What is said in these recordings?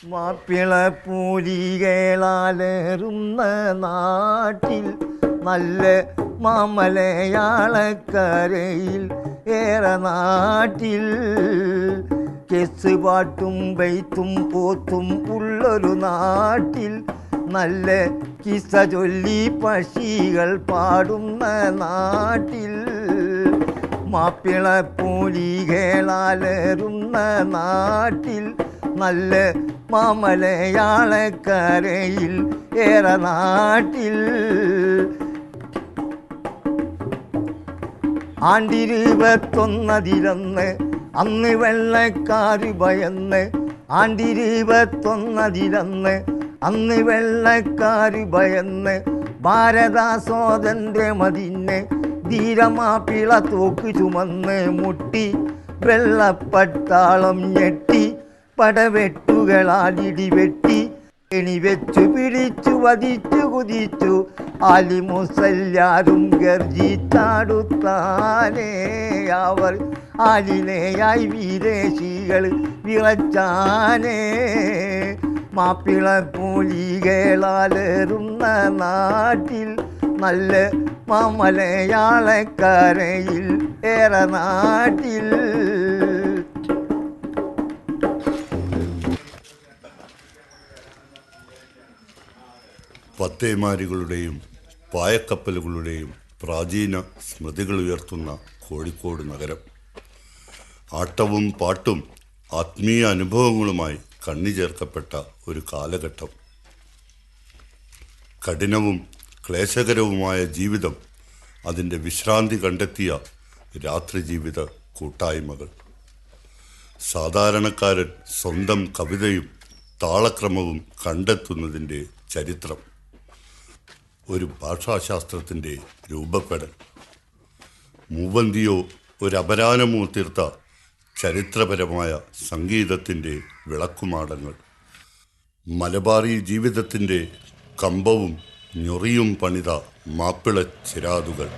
മാപ്പിളപ്പൂലികളാലേറുന്ന നാട്ടിൽ നല്ല മാമലയാളക്കരയിൽ ഏറെ നാട്ടിൽ കെസ് പാട്ടും ബെയ്ത്തും പോത്തും ഉള്ളൊരു നാട്ടിൽ നല്ല കിസ്സ ചൊല്ലി പക്ഷികൾ പാടുന്ന നാട്ടിൽ മാപ്പിളപ്പൂലികളാലേറുന്ന നാട്ടിൽ നല്ല മാമലയാളക്കരയിൽ ഏറെ നാട്ടിൽ ആണ്ടിരുപത്തൊന്നതിലൊന്ന് അന്ന് വെള്ളക്കാര് ഭയന്ന് ആണ്ടിരുപത്തൊന്നതിലൊന്ന് അന്ന് വെള്ളക്കാര് ഭയന്ന് ഭാരത സ്വാതന്ത്ര്യമതിന് ധീരമാപ്പിള തോക്ക് ചുമന്ന് മുട്ടി വെള്ളപ്പട്ടാളം ഞെട്ടി പടവെട്ടുകളാൽ ഇടിവെട്ടി എണിവെച്ചു പിടിച്ചു വധിച്ചു കുതിച്ചു ആലിമുസല്ലാരും ഗർജിച്ചാടുത്താനേ അവർ ആലിനെയായി വിദേശികൾ വിളച്ചാനേ മാപ്പിളപ്പൂലികളാലേറുന്ന നാട്ടിൽ നല്ല മാമലയാളക്കരയിൽ ഏറെ നാട്ടിൽ പത്തേമാരികളുടെയും പായക്കപ്പലുകളുടെയും പ്രാചീന സ്മൃതികൾ ഉയർത്തുന്ന കോഴിക്കോട് നഗരം ആട്ടവും പാട്ടും ആത്മീയ അനുഭവങ്ങളുമായി കണ്ണിചേർക്കപ്പെട്ട ഒരു കാലഘട്ടം. കഠിനവും ക്ലേശകരവുമായ ജീവിതം അതിൻ്റെ വിശ്രാന്തി കണ്ടെത്തിയ രാത്രി ജീവിത കൂട്ടായ്മകൾ. സാധാരണക്കാരൻ സ്വന്തം കവിതയും താളക്രമവും കണ്ടെത്തുന്നതിൻ്റെ ചരിത്രം. ഒരു ഭാഷാശാസ്ത്രത്തിൻ്റെ രൂപപ്പെടൽ. മൂവന്തിയോ ഒരു അപരാനമോ തീർത്ത ചരിത്രപരമായ സംഗീതത്തിൻ്റെ വിളക്കുമാടങ്ങൾ. മലബാറി ജീവിതത്തിൻ്റെ കമ്പവും ഞൊറിയും പണിത മാപ്പിള ചിരാതുകൾ.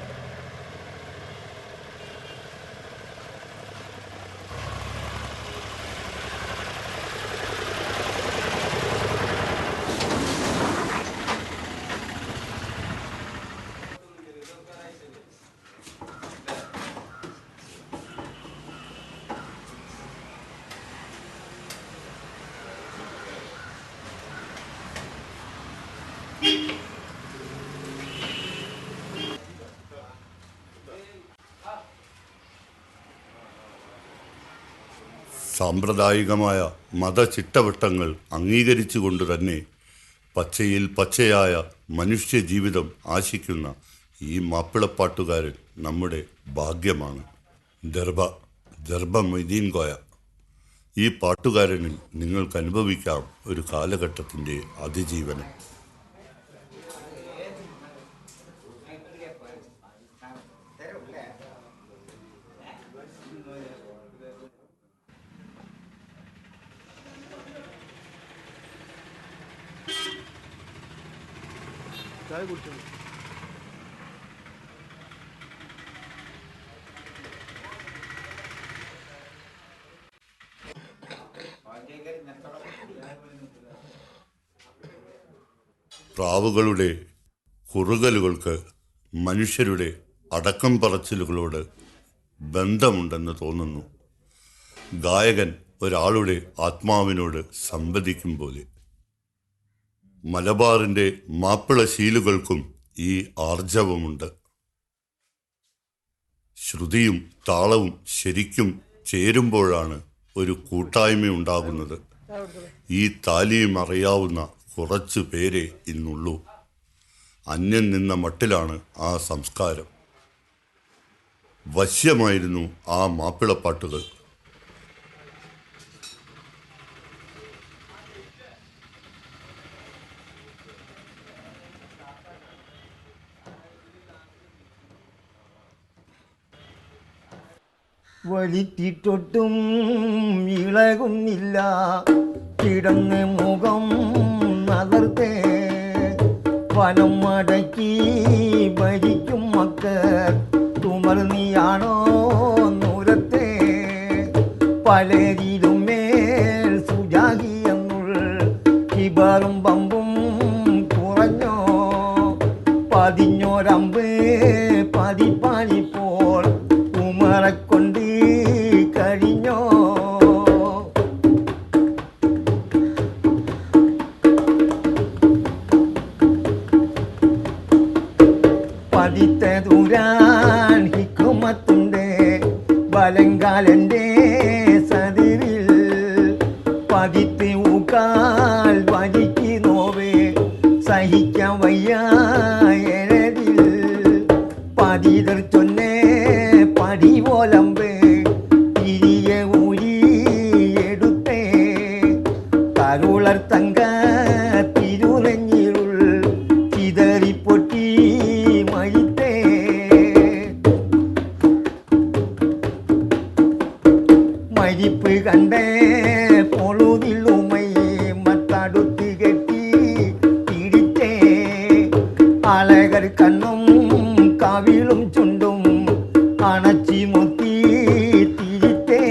സാമ്പ്രദായികമായ മതചിട്ടവട്ടങ്ങൾ അംഗീകരിച്ചുകൊണ്ട് തന്നെ പച്ചയിൽ പച്ചയായ മനുഷ്യജീവിതം ആശിക്കുന്ന ഈ മാപ്പിളപ്പാട്ടുകാരൻ നമ്മുടെ ഭാഗ്യമാണ്. ദർബ മൊയ്തീൻ കോയ. ഈ പാട്ടുകാരനിൽ നിങ്ങൾക്ക് അനുഭവിക്കാം ഒരു കാലഘട്ടത്തിൻ്റെ അതിജീവനം. പ്രാവുകളുടെ കുറുകലുകൾക്ക് മനുഷ്യരുടെ അടക്കം പറച്ചിലുകളോട് ബന്ധമുണ്ടെന്ന് തോന്നുന്നു. ഗായകൻ ഒരാളുടെ ആത്മാവിനോട് സംവദിക്കും പോലെ. മലബാറിൻ്റെ മാപ്പിള ശീലുകൾക്കും ഈ ആർജവമുണ്ട്. ശ്രുതിയും താളവും ശരിക്കും ചേരുമ്പോഴാണ് ഒരു കൂട്ടായ്മയുണ്ടാകുന്നത്. ഈ താലിയും അറിയാവുന്ന കുറച്ചു പേരെ ഇന്നുള്ളൂ. അന്യം നിന്ന മട്ടിലാണ് ആ സംസ്കാരം. വശ്യമായിരുന്നു ആ മാപ്പിളപ്പാട്ടുകൾ. വലിത്തിട്ടൊട്ടും ഇളകുന്നില്ല കിടന്ന് മുഖം നകർത്തേ വനം മടക്കി ഭരിക്കും മക്കൾ തുമർന്നിയാണോ നൂരത്തെ പലരിലും മേൽ സുജാഹി എന്നുള്ള ഇവറും പമ്പും കുറഞ്ഞോ പതിഞ്ഞോരമ്പ് പതിപ്പാനിപ്പോൾ ഉമറക്കൊണ്ട് കഴിഞ്ഞോ പതിത്തതുരാൻ ഹിക്കുമത്തുണ്ട് ബലങ്കാലൻ്റെ സതിരിൽ പതിത്ത് ഊക്കാൽ വരിക്ക് നോവേ സഹിക്കാൻ വയ്യായതിൽ പതിതർ ചൊന്നേ പടി പോലമ്പ് തിരികെ ഊരിയെടുത്തേ കരുളർ തങ്ക തിരുനെഞ്ഞിരുൾ ചിതറിപ്പൊട്ടി മഴിത്തേ മരിപ്പ് കണ്ടേ പൊളുതിലുമൈ മത്തടുത്ത് കെട്ടി പിടിച്ചേ അളകർ കണ്ണും കവിളും ചുണ്ടും അണച്ചി മുത്തി തിരിത്തേ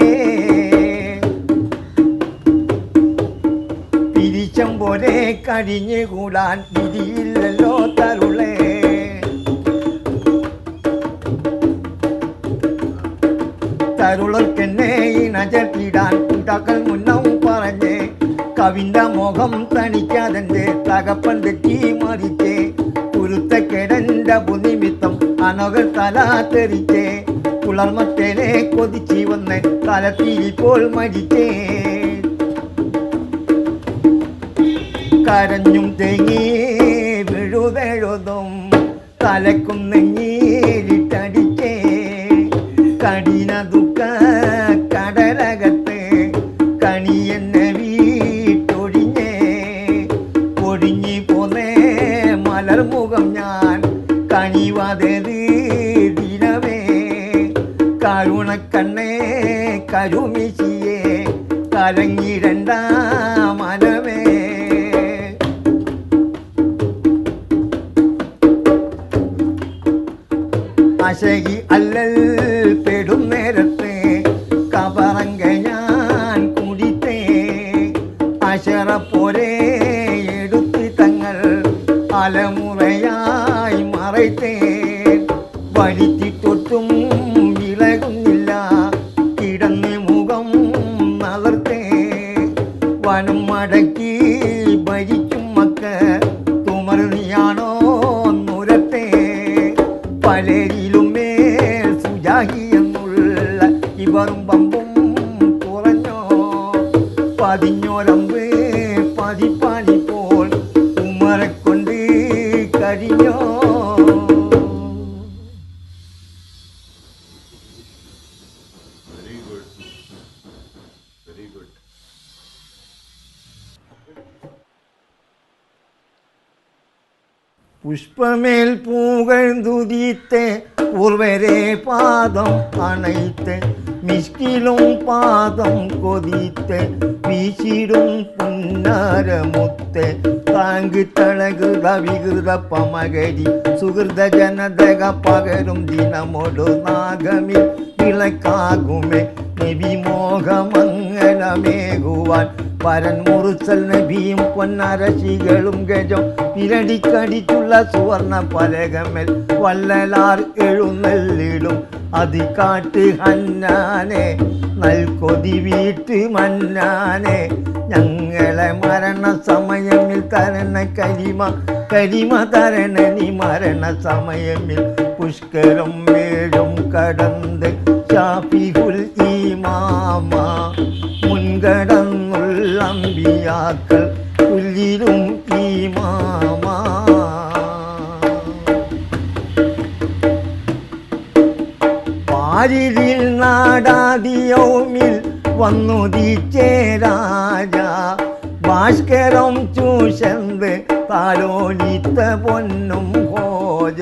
പിരിച്ചം പോലെ കഴിഞ്ഞുകൂടാൻ വിധിയില്ലല്ലോ തരുളേ തരുളർക്കെന്നെ ഇണചട്ടിടാൻ ഉണ്ടാക്കൽ മുന്നം പറഞ്ഞേ കവിന്റെ മുഖം തണിക്കാതെന്റെ തകപ്പൻ തെറ്റി മറിച്ചേ കുരുത്തക്കെടന്റെ പുനിമിത്തം അനകൾ തല തെറിച്ചേ പുലർമത്തേനെ കൊതിച്ചി വന്ന് തലത്തിരിപ്പോൾ മരിച്ചേ കരഞ്ഞും തേങ്ങി വിഴുതെഴുതും തലക്കും നെഞ്ഞിരിട്ടടിച്ചേ കഠിന ദുഃഖ കടലകത്ത് കണിയെന്നെ വീട്ടൊഴിഞ്ഞേ ഒഴിഞ്ഞി പോന്നേ മലർമുഖം ഞാൻ കണിവാതേത് ദിനമേ കരുണക്കണ്ണേ കരുമിശിയേ കലങ്ങിരണ്ട മനമേ അശകി അല്ലൽ പെടും നേരത്തെ കബറങ്ക ഞാൻ കുടിത്തേ അശറ പോരെ എടുത്ത് തങ്ങൾ അലമുറയായി മറയ്ത്തേ വലിച്ചിട്ടൊട്ടും വിളകുന്നില്ല കിടന്ന് മുഖം നളർത്തേ വനം മടക്കി ഭരിക്കും മക്ക തുമർന്നിയാണോ നുരത്തേ പലരിലും മേൽ സുജാഹി എന്നുള്ള ഇവറും പമ്പും കുറഞ്ഞോ പതിഞ്ഞോരമ്പ് പതിപ്പാനിപ്പോൾ ഉമറക്കൊണ്ട് കഴിഞ്ഞോ വെരി ഗുഡ് വെരി ഗുഡ്. പുഷ്പമേൽ പൂകൾ തുതിത്തെ പൂർവരെ പാദം അണൈത്ത് മിഷ്കിലും പാദം കൊതിത്ത് വീശിടും പുന്നാരമുത്ത് താങ്ക് തളകൃത വികൃത പമകരി സുഹൃത ജനതക പകരും ദിനമൊടു നാഗമിൽ വിളക്കാകുമേ നബി മോഹമംഗലമേകുവാൻ പരൻ മുറുസൽ നബിയും പൊന്നരശികളും ഗജം വിരടിക്കടിച്ചുള്ള സുവർണ പലകമേൽ വല്ലലാർ എഴുന്നള്ളിടും അതി കാട്ട് ഹന്നാനെ നൽകൊതി വീട്ട് മന്നാനെ ഞങ്ങളെ മരണ സമയമിൽ തരണ കരിമ തരണ നീ മരണ സമയമിൽ പുഷ്കരം മേഴും കടന്ന് ഷാഫിഹുൽ ഈമാമ മുൻകടന്നുള്ള അമ്പിയാക്കൾ പുല്ലിലും ഈമാമ പാരിതിൽ നാടാദിയൗമിൽ വന്നുദിച്ചേ രാജ ഭാസ്കരം ചൂഷന്ത് താലോലിത്ത പൊന്നും ഹോജ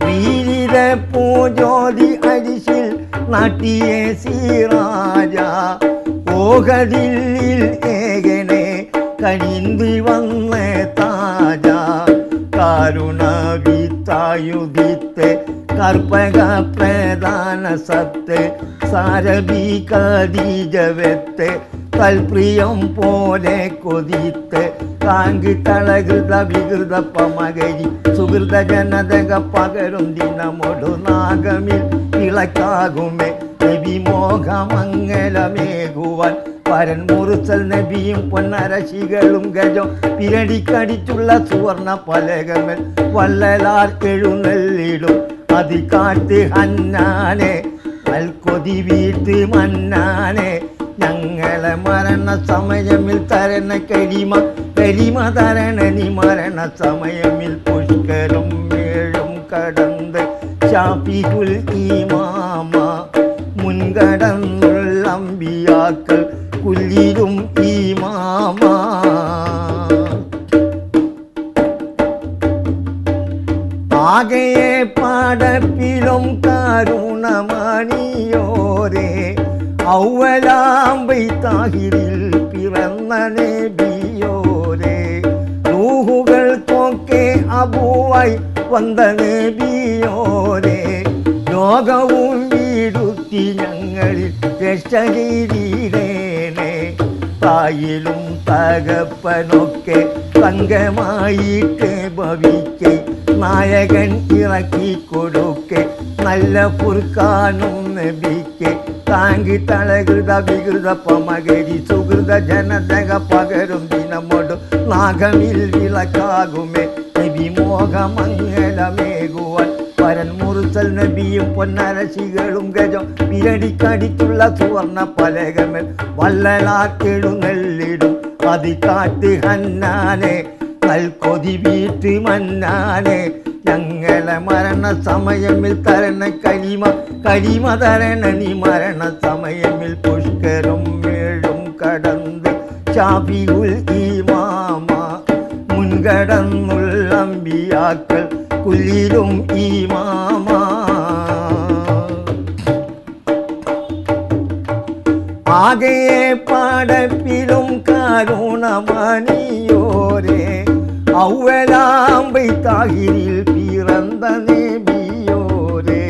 വീരിത പൂജോതി അരിശിൽ നാട്ടിയെ സീറാജ ഓഹദില്ലിൽ ഏകനെ കനിന്തി വന്ന് താജ കാരുണ വിത്തായുധിത്തെ കർപ്പക പ്രധാന സത്ത് സാരഭി ഖദീജവത്തെ തൽപ്രിയം പോലെ കൊതിത്ത് കാങ്കി തളകൃത വികൃത പമകരി സുഹൃത ജനതക പകരും ദിനമൊടു നാഗമിൽ ഇളക്കാകുമേ നബി മോഹമംഗലമേകുവാൻ പരൻ മുറുസൽ നബിയും പൊന്നരശികളും ഗജം പിരടിക്കടിച്ചുള്ള സുവർണ പലകമൽ വള്ളലാർ എഴുന്നള്ളിടും അതികാട്ട് ഹന്നാനെ അൽക്കൊതി വീട്ട് മന്നാനെ ഞങ്ങളെ മരണ സമയമിൽ തരണ കരിമ തരണ നീ മരണ സമയമിൽ പുഷ്കരം മേഴും കടന്ന് ഷാഫിഉൽ ഇമാമ മുൻകടന്നുള്ള അമ്പിയാക്കൾ കുല്ലിലും ഇമാമ ആകയെ പാടപ്പിലും കരുണമണിയോരേ ഔവലാമ്പൈ താഹിരിൽ പിറന്ന നബിയോരേ റൂഹുകൾക്കൊക്കെ അബൂവായി വന്ന നബിയോരേ ലോകവും വീടുത്തി ഞങ്ങളിൽ രക്ഷകീരേനെ തായിലും തകപ്പനൊക്കെ തങ്കമായിട്ട് ഭവിക്കെ നായകൻ ഇറക്കി കൊടുക്കെ നല്ല പുർക്കാനും നബിക്ക് താങ്കി തളകൃത വികൃത പമകരി സുഹൃത ജനതക പകരും ദിനമൊടു നാഗമിൽ വിളക്കാകുമേ നബി മോഹമംഗലമേകുവാൻ പരൻ മുറുസൽ നബിയും പൊന്നരശികളും ഗജം പിരടിക്കടിച്ചുള്ള സുവർണ പലകമൽ വള്ളലാർ എഴുന്നള്ളിടും അതികാട്ട് ഹന്നാനെ നൽകൊതി വീട്ട് മന്നാനെ ഞങ്ങളെ മരണ സമയമിൽ തരണ കരിമ തരണ നീ മരണ സമയമിൽ പുഷ്കരം മേഴും കടന്ന് ഷാഫിഉൽ ഇമാമ മുൻകടന്നുള്ള അമ്പിയാക്കൾ കുല്ലിലും ഇമാമ ആകയെ പാടപ്പിലും കരുണമണിയോരേ ഔവലാമ്പൈ താഹിരിൽ പിറന്ന നബിയോരേ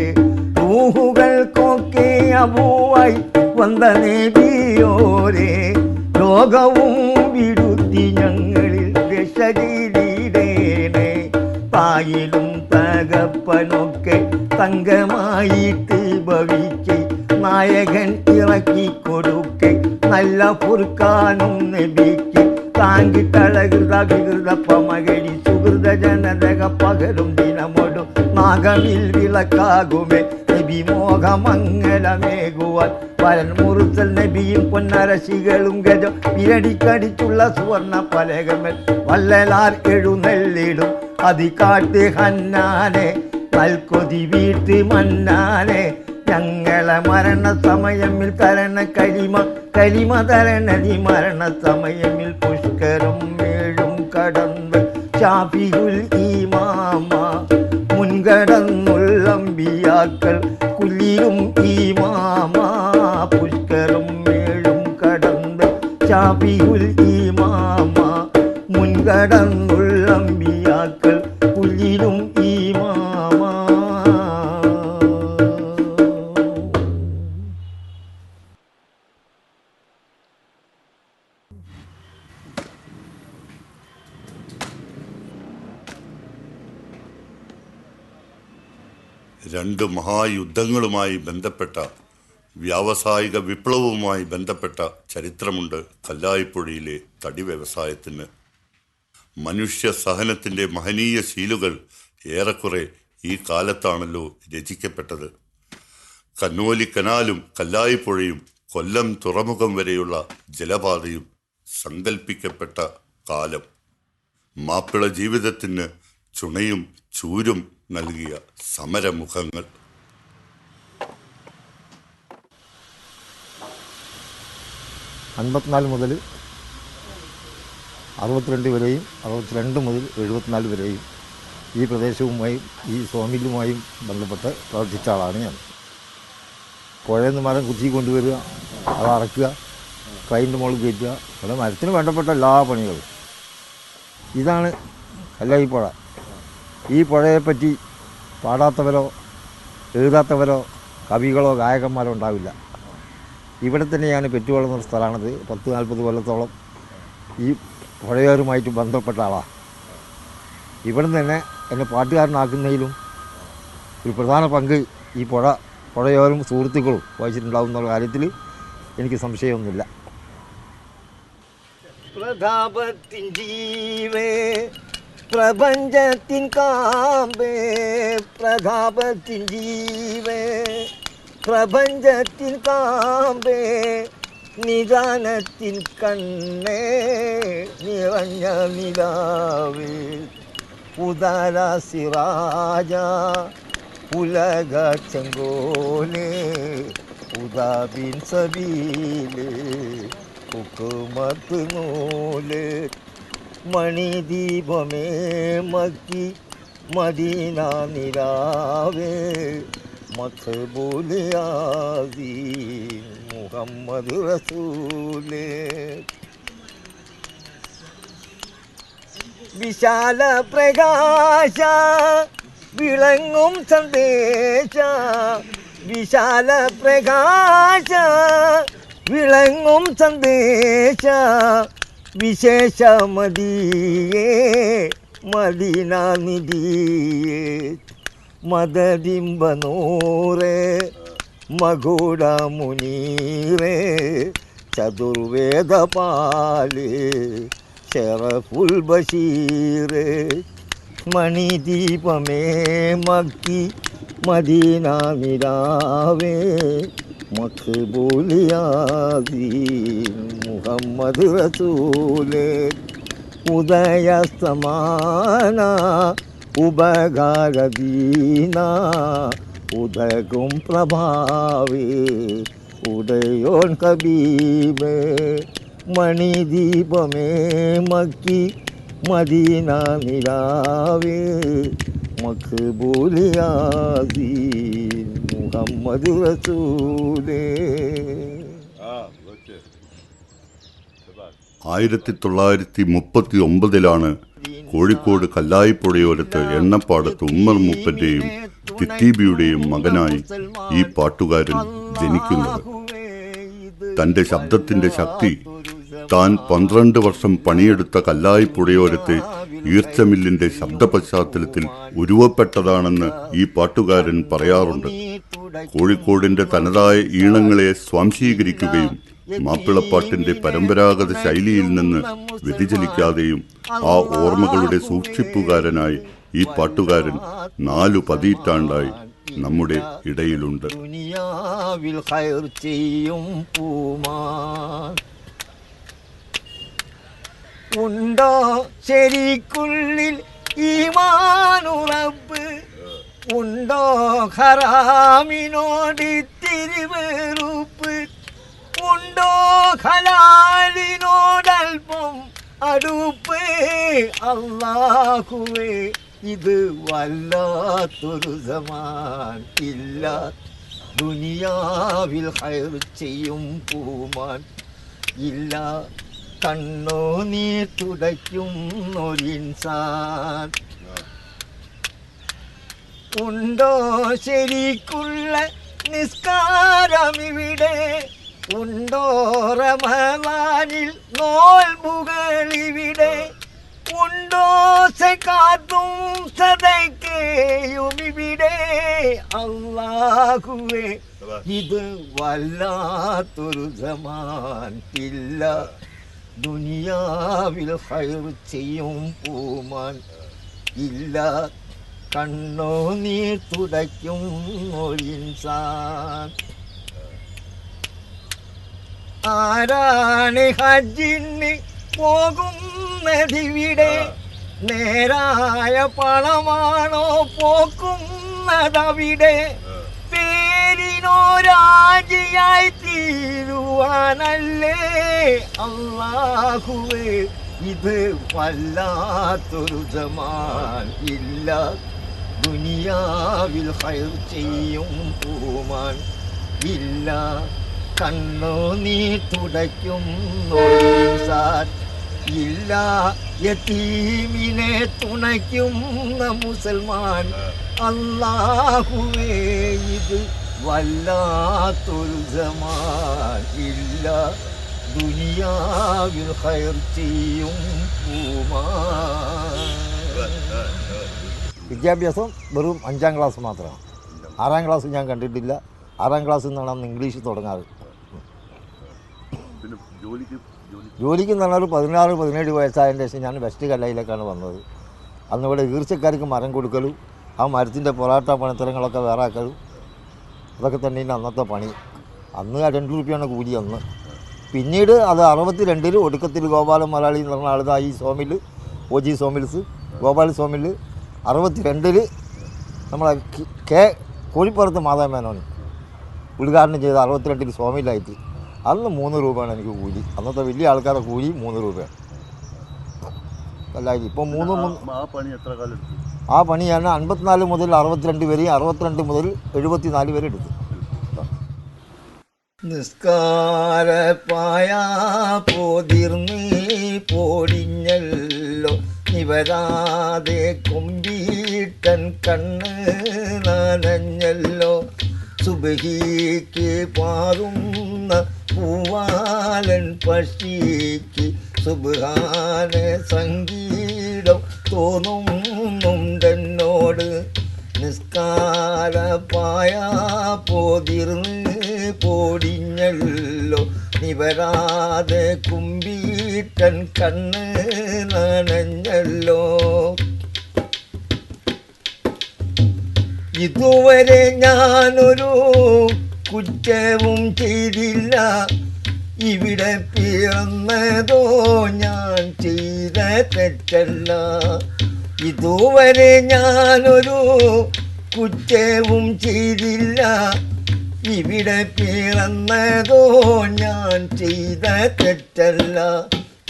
റൂഹുകൾക്കൊക്കെ അബൂവായി വന്ന നബിയോരേ ലോകവും വിടുത്തി ഞങ്ങളിൽ രക്ഷകീരേനെ തായിലും തകപ്പനൊക്കെ തങ്കമായിട്ട് ഭവിക്കെ നായകൻ ഇറക്കി കൊടുക്കെ നല്ല പുർക്കാനും നബിക്ക് താങ്കി തളകൃത വികൃത പമകരി സുഹൃത ജനതക പകരും ദിനമൊടു നാഗമിൽ വിളക്കാകുമേ നബി മോഹമംഗലമേകുവാൻ പരൻ മുറുസൽ നബിയും പൊന്നരശികളും ഗജം പിരടിക്കടിച്ചുള്ള സുവർണ പലകമൽ വള്ളലാർ എഴുന്നള്ളിടും അതികാട്ട് ഹന്നാനെ നൽകൊതി വീട്ട് മന്നാനെ ഞങ്ങളെ മരണ സമയമിൽ തരണ കരിമ തരണ നീ മരണ സമയമിൽ പുഷ്കരം മേഴും കടന്ന് ഷാഫിഉൽ ഇമാമ മുൻകടന്നുള്ള അമ്പിയാക്കൾ കുല്ലിലും ഇമാമ പുഷ്കരം മേഴും കടന്ന് ഷാഫിഉൽ ഇമാമ മുൻകടന്നുള്ള അമ്പിയാക്കൾ കുല്ലിലും ഇമാമ. രണ്ട് മഹായുദ്ധങ്ങളുമായി ബന്ധപ്പെട്ട വ്യാവസായിക വിപ്ലവവുമായി ബന്ധപ്പെട്ട ചരിത്രമുണ്ട് കല്ലായിപ്പുഴയിലെ തടി വ്യവസായത്തിന്. മനുഷ്യ സഹനത്തിൻ്റെ മഹനീയ ശീലുകൾ ഏറെക്കുറെ ഈ കാലത്താണല്ലോ രചിക്കപ്പെട്ടത്. കന്നോലി കനാലും കല്ലായിപ്പുഴയും കൊല്ലം തുറമുഖം വരെയുള്ള ജലപാതയും സങ്കല്പിക്കപ്പെട്ട കാലം. മാപ്പിള ജീവിതത്തിന് ചുണയും ചൂരും നൽകിയ സമരമുഖങ്ങൾ. അൻപത്തിനാല് മുതൽ 62 വരെയും 62 മുതൽ 74 വരെയും ഈ പ്രദേശവുമായും ഈ സോമിലുമായും ബന്ധപ്പെട്ട് പ്രവർത്തിച്ച ആളാണ് ഞാൻ. പുഴയിൽ നിന്ന് മരം കുത്തി കൊണ്ടുവരിക, അത് അറക്കുക, ട്രെയിനിൻ്റെ മുകളിൽ കയറ്റുക, അവിടെ മരത്തിന് വേണ്ടപ്പെട്ട എല്ലാ പണികളും. ഇതാണ് കല്ലായിപ്പുഴ. ഈ പുഴയെപ്പറ്റി പാടാത്തവരോ എഴുതാത്തവരോ കവികളോ ഗായകന്മാരോ ഉണ്ടാവില്ല. ഇവിടെ തന്നെയാണ് പെറ്റു വളർന്ന സ്ഥലമാണത്. 40-40 കൊല്ലത്തോളം ഈ പുഴയോരുമായിട്ട് ബന്ധപ്പെട്ട ആളാണ്. ഇവിടെ നിന്ന് തന്നെ എന്നെ പാട്ടുകാരനാക്കുന്നതിലും ഒരു പ്രധാന പങ്ക് ഈ പുഴയോരും സുഹൃത്തുക്കളും വഹിച്ചിട്ടുണ്ടാവും എന്നുള്ള കാര്യത്തിൽ എനിക്ക് സംശയമൊന്നുമില്ല. പ്രതാപത്തിൻ ജീവേ പ്രപഞ്ചത്തിൻ കാമ്പേ, പ്രതാപത്തിൻ ജീവേ പ്രപഞ്ചത്തിൻ കാമ്പേ, നിദാനത്തിൻ കണ്ണേ നിറഞ്ഞ നിലാവേ, ഉദാര സിറാജ ഉലക ചെങ്കോലേ, ഉദാബിൻ സബീലേ ഹുക്കുമത്ത് നൂല്, മണിദീപമേ മക്കി മദീന നിലാവേ, മഖ്ബൂലിയാസി മുഹമ്മദ് റസൂലേ. വിശാല പ്രകാശ വിളങ്ങും സന്ദേശ, വിശാല പ്രകാശ വിളങ്ങും സന്ദേശ, വിശേഷ മദിയേ മദീന നിധിയേ, മദദിംബനൂറേ മകുട മുനീറേ, ചതുർവേദ പാലേ ഷറഫുൽ ബഷീറേ, മണിദീപമേ മക്കി മദീന നിലാവേ, മഖ്ബൂലിയാസി മുഹമ്മദ് റസൂലേ. ഉദയസ്തമാന ഉപകാരദീന, ഉദകും പ്രഭാവേ ഉദയോൻ കബീബേ, മണിദീപമേ മക്കി മദീന നിലാവേ, മഖ്ബൂലിയാസി മുഹമ്മദ് റസൂലേ. 1939 കോഴിക്കോട് കല്ലായിപ്പുഴയോരത്ത് എണ്ണപ്പാടത്ത് ഉമ്മർ മൂപ്പന്റെയും തിത്തീബിയുടെയും മകനായി ഈ പാട്ടുകാരൻ ജനിക്കുന്നത്. തന്റെ ശബ്ദത്തിന്റെ ശക്തി താൻ 12 വർഷം പണിയെടുത്ത കല്ലായിപ്പുഴയോരത്തെ ഈർച്ചമില്ലിന്റെ ശബ്ദ പശ്ചാത്തലത്തിൽ ഉരുവപ്പെട്ടതാണെന്ന് ഈ പാട്ടുകാരൻ പറയാറുണ്ട്. കോഴിക്കോടിന്റെ തനതായ ഈണങ്ങളെ സ്വാംശീകരിക്കുകയും മാപ്പിളപ്പാട്ടിന്റെ പരമ്പരാഗത ശൈലിയിൽ നിന്ന് വ്യതിചലിക്കാതെയും ആ ഓർമ്മകളുടെ സൂക്ഷിപ്പുകാരനായി ഈ പാട്ടുകാരൻ 4 പതിറ്റാണ്ടായി നമ്മുടെ ഇടയിലുണ്ട്. ദുനിയാവിൽ ഖൈർ ചെയ്യും പൂമാൻ ഉണ്ടോ ശരിക്കുള്ളിൽ ഈമാനുറപ്പ്, ഉണ്ടോ ഹറാമിനോട് തിരിവെറുപ്പ്, ഉണ്ടോ ഹലാലിനോടൽപ്പം അടുപ്പ്. അല്ലാഹുവേ ഇത് വല്ലാത്തൊരു സമാൻ ഇല്ല, ദുനിയാവിൽ ഖൈർ ചെയ്യും പൂമാൻ ഇല്ല, കണ്ണോ നീ തുടയ്ക്കും ഒരിൻസാൻ. ഉണ്ടോ ശരിക്കുള്ള നിസ്കാരമിവിടെ, ഉണ്ടോ റമളാനിൽ നോൽബുകളിവിടെ, ഉണ്ടോ സകാത്തും സദഖയും ഇവിടെ. അല്ലാഹുവേ ഇത് വല്ലാത്തൊരു സമാൻ ഇല്ല, ദുനിയാവിൽ ഖൈർ ചെയ്യും പൂമാൻ ഇല്ല, കണ്ണോ നീ തുടയ്ക്കും ഒരിൻസാൻ. ആരാണ് ഹജ്ജിന് പോകുന്നതിവിടെ, നേരായ പണമാണോ പോക്കുന്നതവിടെ, പേരിനോ രാജിയായി തീരുവാനല്ലേ. അല്ലാഹുവേ ഇത് വല്ലാത്തൊരു സമാൻ ഇല്ല, ദുനിയാവിൽ ഖൈർ ചെയ്യും പൂമാൻ ഇല്ല, കണ്ണോ നീ തുടയ്ക്കും ഒരിൻസാൻ ഇല്ല, യതീമിനെ തുണയ്ക്കുന്ന മുസൽമാൻ. അല്ലാഹുവേ ഇത് വല്ലാത്തൊരു സമാൻ ഇല്ല ദുനിയാവിൽ ഖൈർ ചെയ്യും വിദ്യാഭ്യാസം വെറും 5ാം ക്ലാസ് മാത്രമാണ്. 6ാം ക്ലാസ് ഞാൻ കണ്ടിട്ടില്ല. 6ാം ക്ലാസ്സിൽ നിന്നാണ് അന്ന് ഇംഗ്ലീഷ് തുടങ്ങാറ്. ജോലിക്ക് എന്ന് പറഞ്ഞാൽ 16-17 വയസ്സായതിന് ശേഷം ഞാൻ വെസ്റ്റ് കല്ലയിലേക്കാണ് വന്നത്. അന്ന് ഇവിടെ ഈർച്ചക്കാർക്ക് മരം കൊടുക്കലും ആ മരത്തിൻ്റെ പൊറാട്ട പണിത്തരങ്ങളൊക്കെ വേറെ ആക്കലും അതൊക്കെ തന്നെയാണ് അന്നത്തെ പണി. അന്ന് 2 രൂപയാണ് കൂലി അന്ന്. പിന്നീട് അത് 62 ഒടുക്കത്തിൽ ഗോപാലൻ മലയാളി എന്ന് പറഞ്ഞ ആളുടെ ഈ സോമിൽ OG സോമിൽസ് ഗോപാൽ സോമിൽ 62 നമ്മളെ കോഴിപ്പുറത്ത് മാതാമേനോന് ഉദ്ഘാടനം ചെയ്ത് 62 സോമിലായിട്ട് അന്ന് 3 രൂപയാണ് എനിക്ക് കൂലി. അന്നത്തെ വലിയ ആൾക്കാരുടെ കൂലി 3 രൂപയാണ്. അല്ലാതെ ഇപ്പം ആ പണി ഞാൻ 54 മുതൽ 62 വരെ, 62 മുതൽ 74 വരെ എടുത്തു. നിസ്കാരപ്പായ പോതിർന്ന് പോടിഞ്ഞല്ലോ നിവരാതെ കുമ്പീട്ടൻ കണ്ണ് നനഞ്ഞല്ലോ സുബഹിക്ക് പാറുന്ന പൂവാലൻ പക്ഷിക്ക് സുബ്ഹാന സംഗീതം തോന്നുന്നുണ്ടെന്നോട് നിസ്കാരപ്പായ പോതിർന്ന് പോടിഞ്ഞല്ലോ നിവരാതെ കുമ്പീട്ടൻ കണ്ണ് നനഞ്ഞല്ലോ ഇതുവരെ ഞാനൊരു കുറ്റവും ചെയ്തില്ല ഇവിടെ പിറന്നതോ ഞാൻ ചെയ്ത തെറ്റല്ല ഇതുവരെ ഞാനൊരു കുറ്റവും ചെയ്തില്ല ഇവിടെ പിറന്നതോ ഞാൻ ചെയ്ത തെറ്റല്ല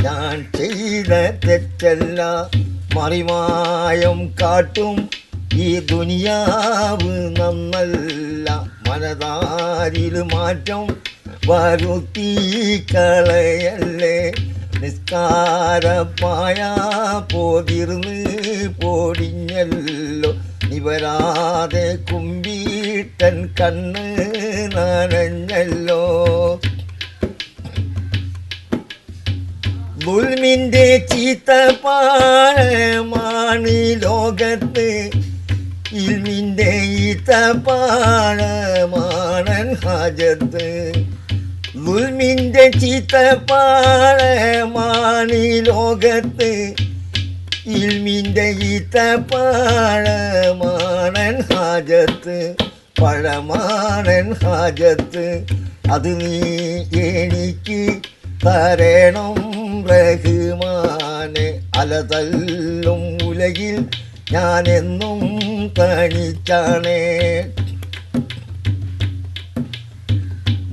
ഞാൻ ചെയ്ത തെറ്റല്ല മറിമായം കാട്ടും ഈ ദുനിയാവ് നന്നല്ല മനതാരിൽ മാറ്റം വരുത്തി കളയല്ലേ നിസ്കാരപ്പായ പോതിർന്ന് പോടിഞ്ഞല്ലോ നിവരാതെ കുമ്പീട്ടൻ കണ്ണ് നനഞ്ഞല്ലോ ദുൽമിന്റെ ചീത്തപ്പാഴമാണ് ലോകത്ത് ഇൽമിന്റെ ഈത്തപ്പാഴമാണൻ ഹാജത്ത് ദുൽമിന്റെ ചീത്തപ്പാഴമാണ് ലോകത്ത് ഇൽമിന്റെ ഈത്തപ്പാഴമാണൻ ഹാജത്ത് പഴമാണൻ ഹാജത്ത് അത് നീ എനിക്ക് തരണം റഹ്മാനെ അലതല്ലും ഉലകിൽ ഞാനെന്നും തനിച്ചാണേ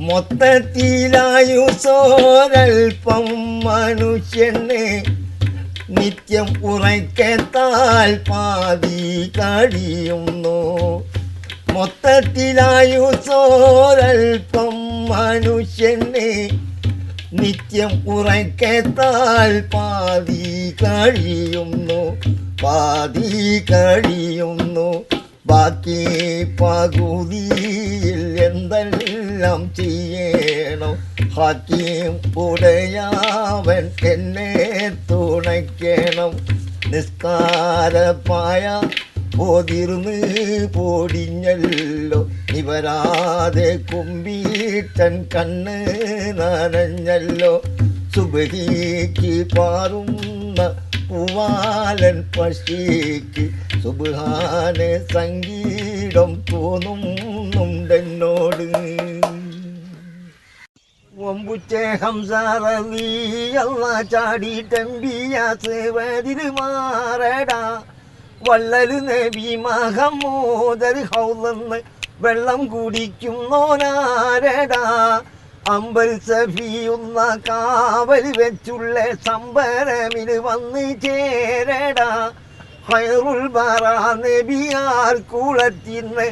മൊത്തത്തിലായുസോരൽപ്പം മനുഷ്യനെ നിത്യം ഉറക്കത്താൽ പാതി കഴിയുന്നു മൊത്തത്തിലായുസോരൽപ്പം മനുഷ്യനെ നിത്യം ഉറക്കത്താൽ പാതി കഴിയുന്നു ബാക്കി പകുതിയിൽ എന്തെല്ലാം ചെയ്യണം ഹക്കീം ഉടയാവൻ എന്നെ തുണയ്ക്കണം നിസ്കാരപ്പായ പോതിർന്ന് പോടിഞ്ഞല്ലോ നിവരാതെ കുമ്പീട്ടൻ കണ്ണ് നനഞ്ഞല്ലോ സുബഹിക്ക് പാറുന്ന പൂവാലൻ പക്ഷിക്ക് സുബ്ഹാന സംഗീതം തോന്നുന്നുണ്ടെന്നോട് ഒമ്പുച്ചേ ഹംസാറിയല്ല ചാടിയിട്ടെമ്പിയാസ് വതിര് മാറടാ വള്ളല് നബി മഹമ്മൂദർ ഹൗലെന്ന് വെള്ളം കുടിക്കുന്നോനാരടാ അമ്പൽ സഫിയുന്ന കാവൽ വെച്ചുള്ള സംബരമിന് വന്ന് ചേരടാ ഖൈറുൽ ബറ നബിയാർ കുളത്തിന്ന്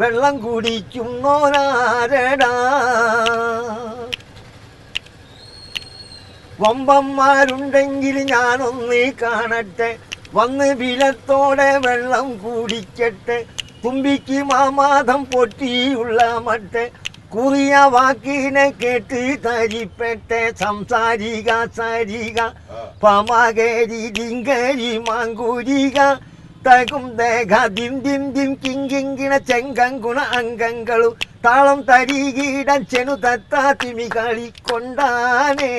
വെള്ളം കുടിക്കുന്നോനാരടാ വമ്പന്മാരുണ്ടെങ്കിൽ ഞാനൊന്ന് കാണട്ടെ വന്ന് ബിലത്തോടെ വെള്ളം കുടിക്കട്ടെ തുമ്പിക്ക് മാമാതം പൊട്ടിയുള്ള മട്ട് കുറിയ വാക്കിനെ കേട്ട് തരിപ്പെട്ടെ സംസാരിക സരിക പമകരി ഡിങ്കരി മാങ്കുരിക തകും ദേഹ ദിം ദിം ദിം കിങ്കിങ്കിണ ചെങ്കങ്കുണ അംഗങ്ങളു താളം തരികീട ചെണു തത്താ തിമി കളിക്കൊണ്ടാനേ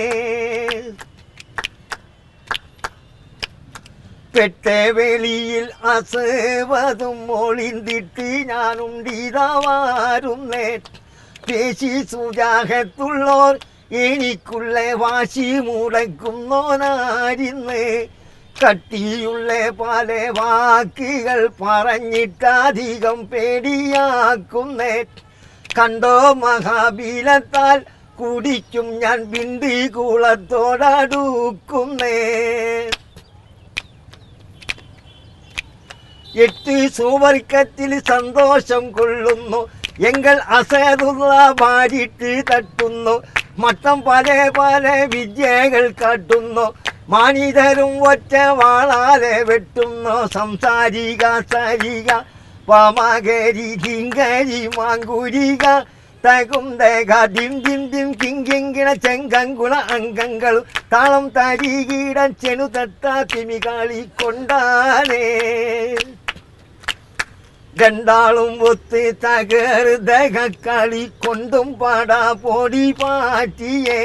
പെട്ടെ വെളിയിൽ അസേവതും ഒളിന്തിട്ട് ഞാനുണ്ടീതാവാരുന്നേ പേശി സുജാഹത്തുള്ളോർ എനിക്കുള്ള വാശി മുടക്കുന്നോനാരിന്ന് കട്ടിയുള്ള പല വാക്കുകൾ പറഞ്ഞിട്ടധികം പേടിയാക്കുന്നേ കണ്ടോ മഹാബീലത്താൽ കുടിക്കും ഞാൻ ബിന്ദി കുളത്തോടടുക്കുന്നേ 8 സുവർക്കത്തിൽ സന്തോഷം കൊള്ളുന്നു എങ്കിൽ അസേതുള്ള ഭാരിട്ട് തട്ടുന്നു മട്ടം പല പല വിദ്യകൾ കാട്ടുന്നു മാനിതരും ഒറ്റ വാളാലെ വെട്ടുന്നു സംസാരിക സരിക പമകരി ഡിങ്കരി മാങ്കുരിക തകും ദേഹ ദിം ദിം ദിം കിങ്കിങ്കിണ ചെങ്കങ്കുണ അംഗങ്ങളും താളം തരികീട ചെണു തട്ടാ തിമി കളിക്കൊണ്ടാനേ രണ്ടാളും ഒത്ത് തകർദക കളി കൊണ്ടും പാടാ പൊടി പാറ്റിയെ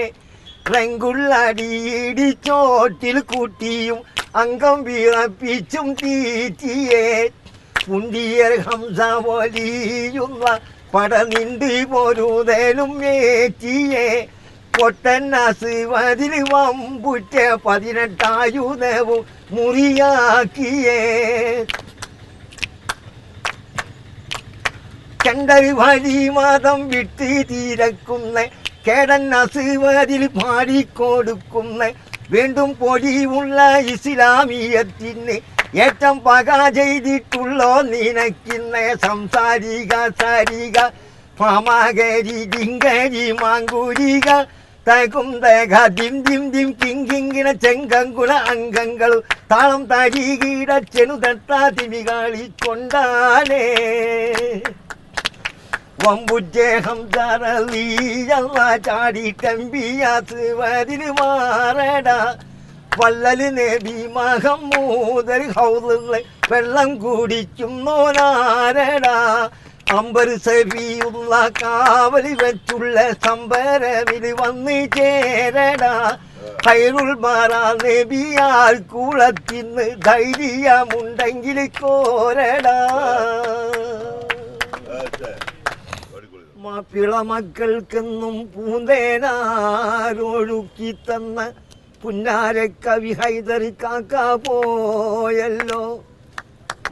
റെങ്കുള്ളടിയിടിച്ചോട്ടിൽ കൂട്ടിയും അംഗം വിറപ്പിച്ചും തീറ്റിയെ പുണ്ടിയർ ഹംസ വലിയുള്ള പട നിണ്ട് പൊരുതലും ഏറ്റിയെ പൊട്ടന്നാസ് വതിൽ വമ്പുറ്റ 18 ആയുധവും മുറിയാക്കിയേ കണ്ടൊരു വഴി മതം വിട്ട് തീരക്കുന്ന കേടൻ അസുവതിൽ പാടിക്കൊടുക്കുന്ന വീണ്ടും പൊടിയുള്ള ഇസ്ലാമിയത്തിന് ഏറ്റം പക ചെയ്തിട്ടുള്ളോ നിനക്കിന്ന സംസാരിക സരിക പമകരി ഡിങ്കരി മാങ്കുരിക തകും ദേഹ ദിം ദിം ദിം കിങ്കിങ്കിണ ചെങ്കങ്കുണ അംഗങ്ങളും താളം തരികീട ചെണു തട്ടാ തിമി കളിക്കൊണ്ടാനേ വമ്പുജേഹം തറലീയല്ല ചാടി കമ്പിയാത്ത് വരില് മാറട വല്ലല് നബി മഹമ്മൂദർ ഹൗദുള്ള വെള്ളം കുടിക്കുന്നോനാരട അമ്പർ സബിയുള്ള കാവലി വെച്ചുള്ള സംബരമില് വന്ന് ചേരട ഹൈറുൽ മാറ നബിയാൽ കുളത്തിന്ന് ധൈര്യമുണ്ടെങ്കിൽ കോരടാ മാപ്പിള മക്കൾക്കെന്നും പൂന്തേനാരൊഴുക്കി തന്ന പുന്നാരക്കവി ഹൈദർ കാക്ക പോയല്ലോ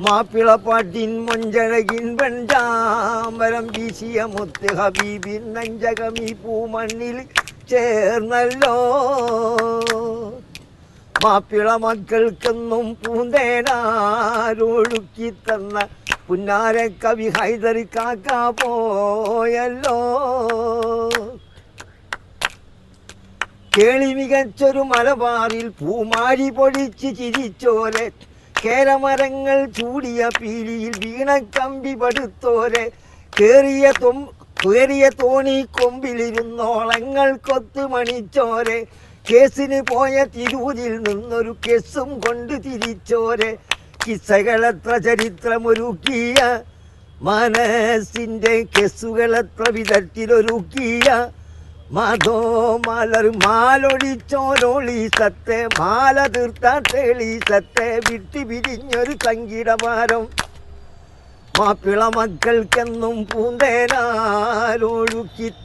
മാപ്പിള പാട്ടിൻ മൊഞ്ചഴകിൻ വെഞ്ചാമരം വീശിയ മുത്ത് ഹബീബിൻ നെഞ്ചകമീ പൂമണ്ണിൽ ചേർന്നല്ലോ മാപ്പിള മക്കൾക്കെന്നും പൂന്തേനാരൊഴുക്കി തന്ന പുന്നാരക്കവി ഹൈദർ കാക്ക പോയല്ലോ കേളി മികച്ചൊരു മലബാറിൽ പൂമാരി പൊടിച്ച് ചിരിച്ചോരെ കേരമരങ്ങൾ ചൂടിയ പീലിയിൽ വീണക്കമ്പി പടുത്തോരെ കേറിയ തോണി കൊമ്പിലിരുന്നോളങ്ങൾ കൊത്തു മണിച്ചോരെ കേസിന് പോയ തിരൂരിൽ നിന്നൊരു കേസും കൊണ്ട് തിരിച്ചോരെ കിസ്സകളെത്ര ചരിത്രമൊരുക്കിയ മനസ്സിൻ്റെ കെസ്സുകളെത്ര വിധത്തിലൊരുക്കിയ മധോ മലർ മാലൊഴിച്ചോരൊളി സത്തെ മാല തീർത്ത തെളി സത്തെ വിട്ടു പിരിഞ്ഞൊരു സംഗീതഭാരം മാപ്പിള മക്കൾക്കെന്നും പൂന്തേനാരൊഴുക്കി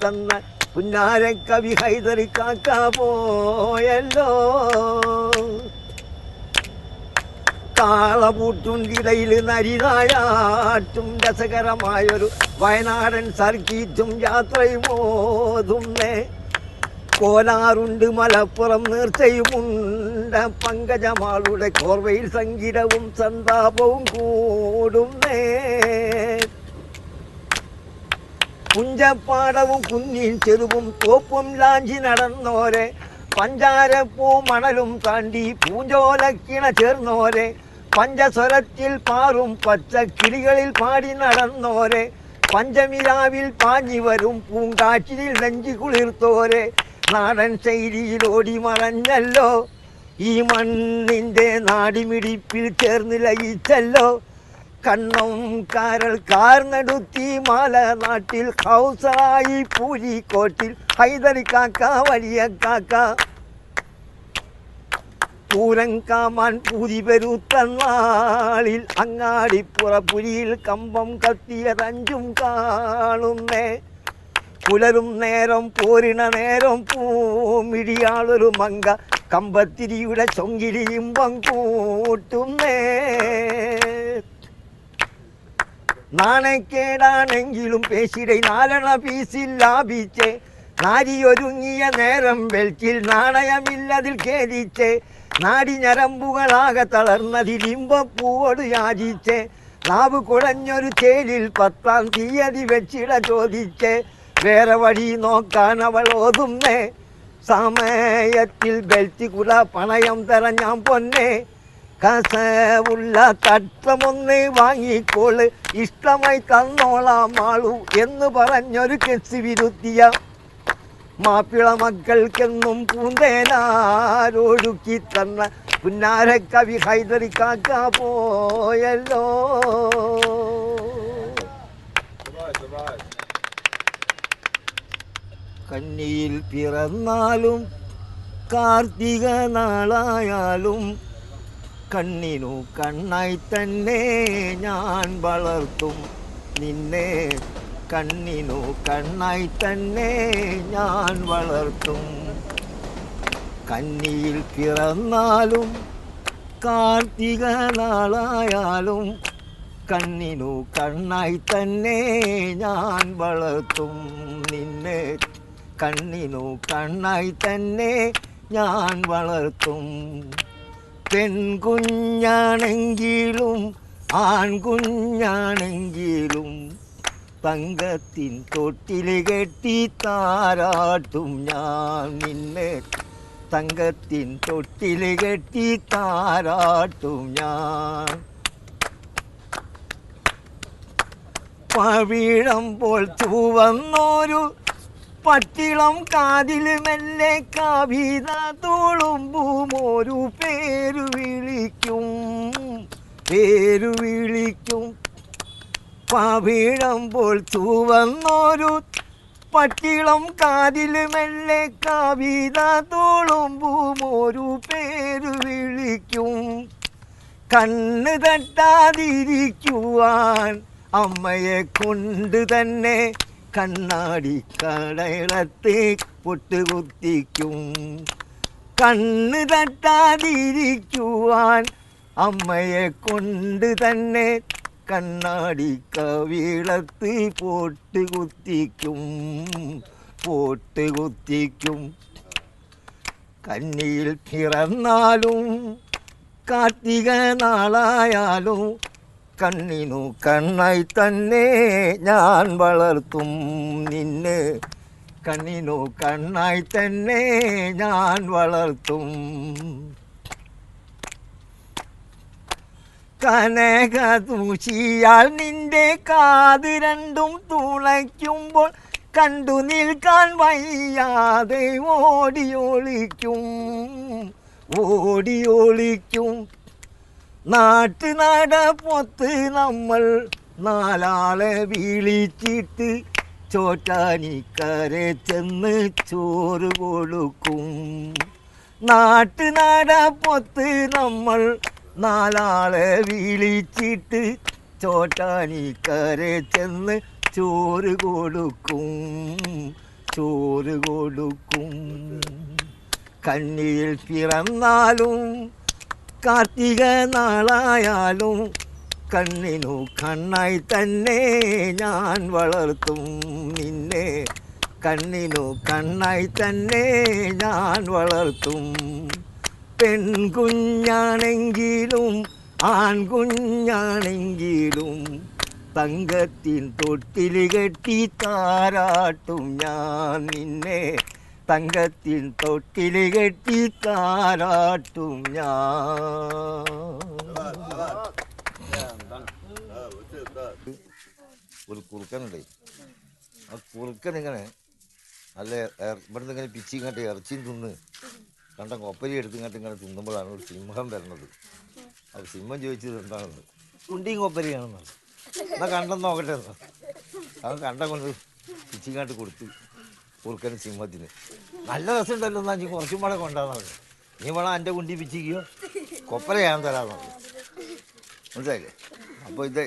തന്ന പുന്നാരക്കവി ഹൈദർ കാക്ക പോയല്ലോ താളപൂട്ടുണ്ടിടയിൽ നരിതായാട്ടും രസകരമായൊരു വയനാടൻ സർക്കീറ്റും യാത്രയും ഓതുന്നേ കോലാറുണ്ട് മലപ്പുറം നീർച്ചയുമുണ്ട് പങ്കജമാളുടെ കോർവയിൽ സംഗീതവും സന്താപവും കൂടുന്നേ പുഞ്ചപ്പാടവും കുന്നിൻ ചെരുവും തോപ്പും ലാഞ്ചി നടന്നോരെ പഞ്ചാരപ്പൂ മണലും താണ്ടി പൂഞ്ചോലക്കിണ ചേർന്നോരെ പഞ്ചസ്വരത്തിൽ പാറും പച്ച കിളികളിൽ പാടി നടന്നോരെ പഞ്ചമിരാവിൽ പാഞ്ഞി വരും പൂങ്കാറ്റിൽ നെഞ്ചി കുളിർത്തോരെ നാടൻ ശൈലിയിൽ ഓടി മറഞ്ഞല്ലോ ഈ മണ്ണിൻ്റെ നാടിമിടിപ്പിൽ ചേർന്ന് ലയിച്ചല്ലോ കണ്ണം കാരൽ കാർന്നെടുത്തി മാല നാട്ടിൽ ഹൗസായി പൂരിക്കോട്ടിൽ ഹൈദരി കാക്ക വലിയ കാക്ക പൂരം കാമാൻ പൂതി പെരുത്തന്നാളിൽ അങ്ങാടിപ്പുറപ്പുരിയിൽ കമ്പം കത്തിയതഞ്ചും കാണുന്നേ പുലരും നേരം പോരിണ നേരം പൂമിടിയാളൊരു മങ്ക കമ്പത്തിരിയുടെ ചൊങ്കിരിയുമ്പം കൂട്ടുന്നേ നാണക്കേടാണെങ്കിലും പേശിടെ നാരണ പീസിൽ ലാഭിച്ചേ നാരിയൊരുങ്ങിയ നേരം വെൽച്ചിൽ നാണയമില്ലതിൽ ഖേദിച്ചേ നാടി ഞരമ്പുകളാകെ തളർന്നതിലിമ്പപ്പൂവോട് യാചിച്ചേ നാവ് കുഴഞ്ഞൊരു ചേലിൽ 10-ാം തീയതി വെച്ചിട ചോദിച്ചേ വേറെ വഴി നോക്കാൻ അവൾ ഓതുന്നേ സമയത്തിൽ ബെൽറ്റ് കുട പണയം തരഞ്ഞാൻ പൊന്നെ കസവുള്ള തട്ടമൊന്ന് വാങ്ങിക്കോള് ഇഷ്ടമായി തന്നോളാം ആളു എന്ന് പറഞ്ഞൊരു കെസ് വിരുത്തിയ മാപ്പിള മക്കൾക്കെന്നും പൂന്തേനാരൊഴുക്കി തന്ന പുന്നാരക്കവി ഹൈദരി കാക്ക പോയല്ലോ. കന്നിയിൽ പിറന്നാലും കാർത്തിക നാളായാലും കണ്ണിനു കണ്ണായി തന്നെ ഞാൻ വളർത്തും നിന്നെ കണ്ണിനു കണ്ണായി തന്നെ ഞാൻ വളർത്തും. കന്നിയിൽ പിറന്നാലും കാർത്തിക നാളായാലും കണ്ണിനു കണ്ണായി തന്നെ ഞാൻ വളർത്തും നിന്നെ കണ്ണിനു കണ്ണായി തന്നെ ഞാൻ വളർത്തും. പെൺകുഞ്ഞാണെങ്കിലും ആൺകുഞ്ഞാണെങ്കിലും തങ്കത്തിൻ തൊട്ടിൽ കെട്ടി താരാട്ടും ഞാൻ നിന്നെ തങ്കത്തിൻ തൊട്ടിൽ കെട്ടി താരാട്ടും ഞാൻ. പവിഴം പോൽ ചുവന്നൊരു പട്ടിളം കാതിൽ മെല്ലെ കവിത തുളുമ്പുമൊരു പേരു വിളിക്കും. പവിഴം പോൽ ചുവന്നൊരു പട്ടിളം കാതിൽ മെല്ലെ കവിത തുളുമ്പുമൊരു പേരു വിളിക്കും. കണ്ണ് തട്ടാതിരിക്കുവാൻ അമ്മയെ കൊണ്ട് തന്നെ കണ്ണാടി കടയിളത്ത് പൊട്ടുകുത്തിക്കും. കണ്ണ് തട്ടാതിരിക്കുവാൻ അമ്മയെ കൊണ്ട് തന്നെ കണ്ണാടി കവിളത്ത് പൊട്ടുകുത്തിക്കും. കന്നിയിൽ പിറന്നാലും കാർത്തിക നാളായാലും കണ്ണിനു കണ്ണായി തന്നെ ഞാൻ വളർത്തും നിന്നെ കണ്ണിനു കണ്ണായി തന്നെ ഞാൻ വളർത്തും. കനകദൂഷിയാൽ നിന്റെ കാത് രണ്ടും തുളയ്ക്കുമ്പോൾ കണ്ടു നിൽക്കാൻ വയ്യാതെ ഓടിയൊളിക്കും. നാട്ടുനടപ്പൊത്ത് നമ്മൾ നാലാളെ വിളിച്ചിട്ട് ചോറ്റാനിക്കരെ ചെന്ന് ചോറ് കൊടുക്കും. നാട്ടുനടപ്പൊത്ത് നമ്മൾ നാലാളെ വിളിച്ചിട്ട് ചോറ്റാനിക്കരെ ചെന്ന് ചോറ് കൊടുക്കും. കന്നിയിൽ പിറന്നാലും കാർത്തിക നാളായാലും കണ്ണിനു കണ്ണായി തന്നെ ഞാൻ വളർത്തും നിന്നെ കണ്ണിനു കണ്ണായി തന്നെ ഞാൻ വളർത്തും. പെൺകുഞ്ഞാണെങ്കിലും ആൺകുഞ്ഞാണെങ്കിലും തങ്കത്തിൻ തൊട്ടിൽ കെട്ടി താരാട്ടും ഞാൻ നിന്നെ തങ്കത്തിൻ തൊട്ടിൽ കെട്ടി താരാട്ടും ഞാൻ. ഒരു കുറുക്കനുണ്ട്. ആ കുറുക്കൻ ഇങ്ങനെ നല്ല ഇവിടുന്ന് ഇങ്ങനെ പിച്ചിങ്ങാട്ട് ഇറച്ചിയും തിന്ന് കണ്ട കൊപ്പരി എടുത്തിങ്ങാട്ട് ഇങ്ങനെ തിന്നുമ്പോഴാണ് ഒരു സിംഹം വരുന്നത്. അപ്പോൾ സിംഹം ചോദിച്ചത് എന്താണെന്ന്, കുണ്ടിയും കൊപ്പരിയാണെന്നാണ്. എന്നാൽ കണ്ടെന്ന് നോക്കട്ടെ എന്നാ. അവൻ കണ്ട കൊണ്ട് പിച്ചിങ്ങാട്ട് കൊടുത്തു കുറുക്കന് സിംഹത്തിന്. നല്ല രസമുണ്ടല്ലോ, എന്നാൽ നീ കുറച്ചും പാടെ കൊണ്ടാകുന്നത്, നീ വേണം എൻ്റെ കുണ്ടി പിച്ചിക്കോ, കൊപ്പര ഞാൻ തരാമെന്നുള്ളത്. മനസ്സിലായില്ലേ? അപ്പോൾ ഇത്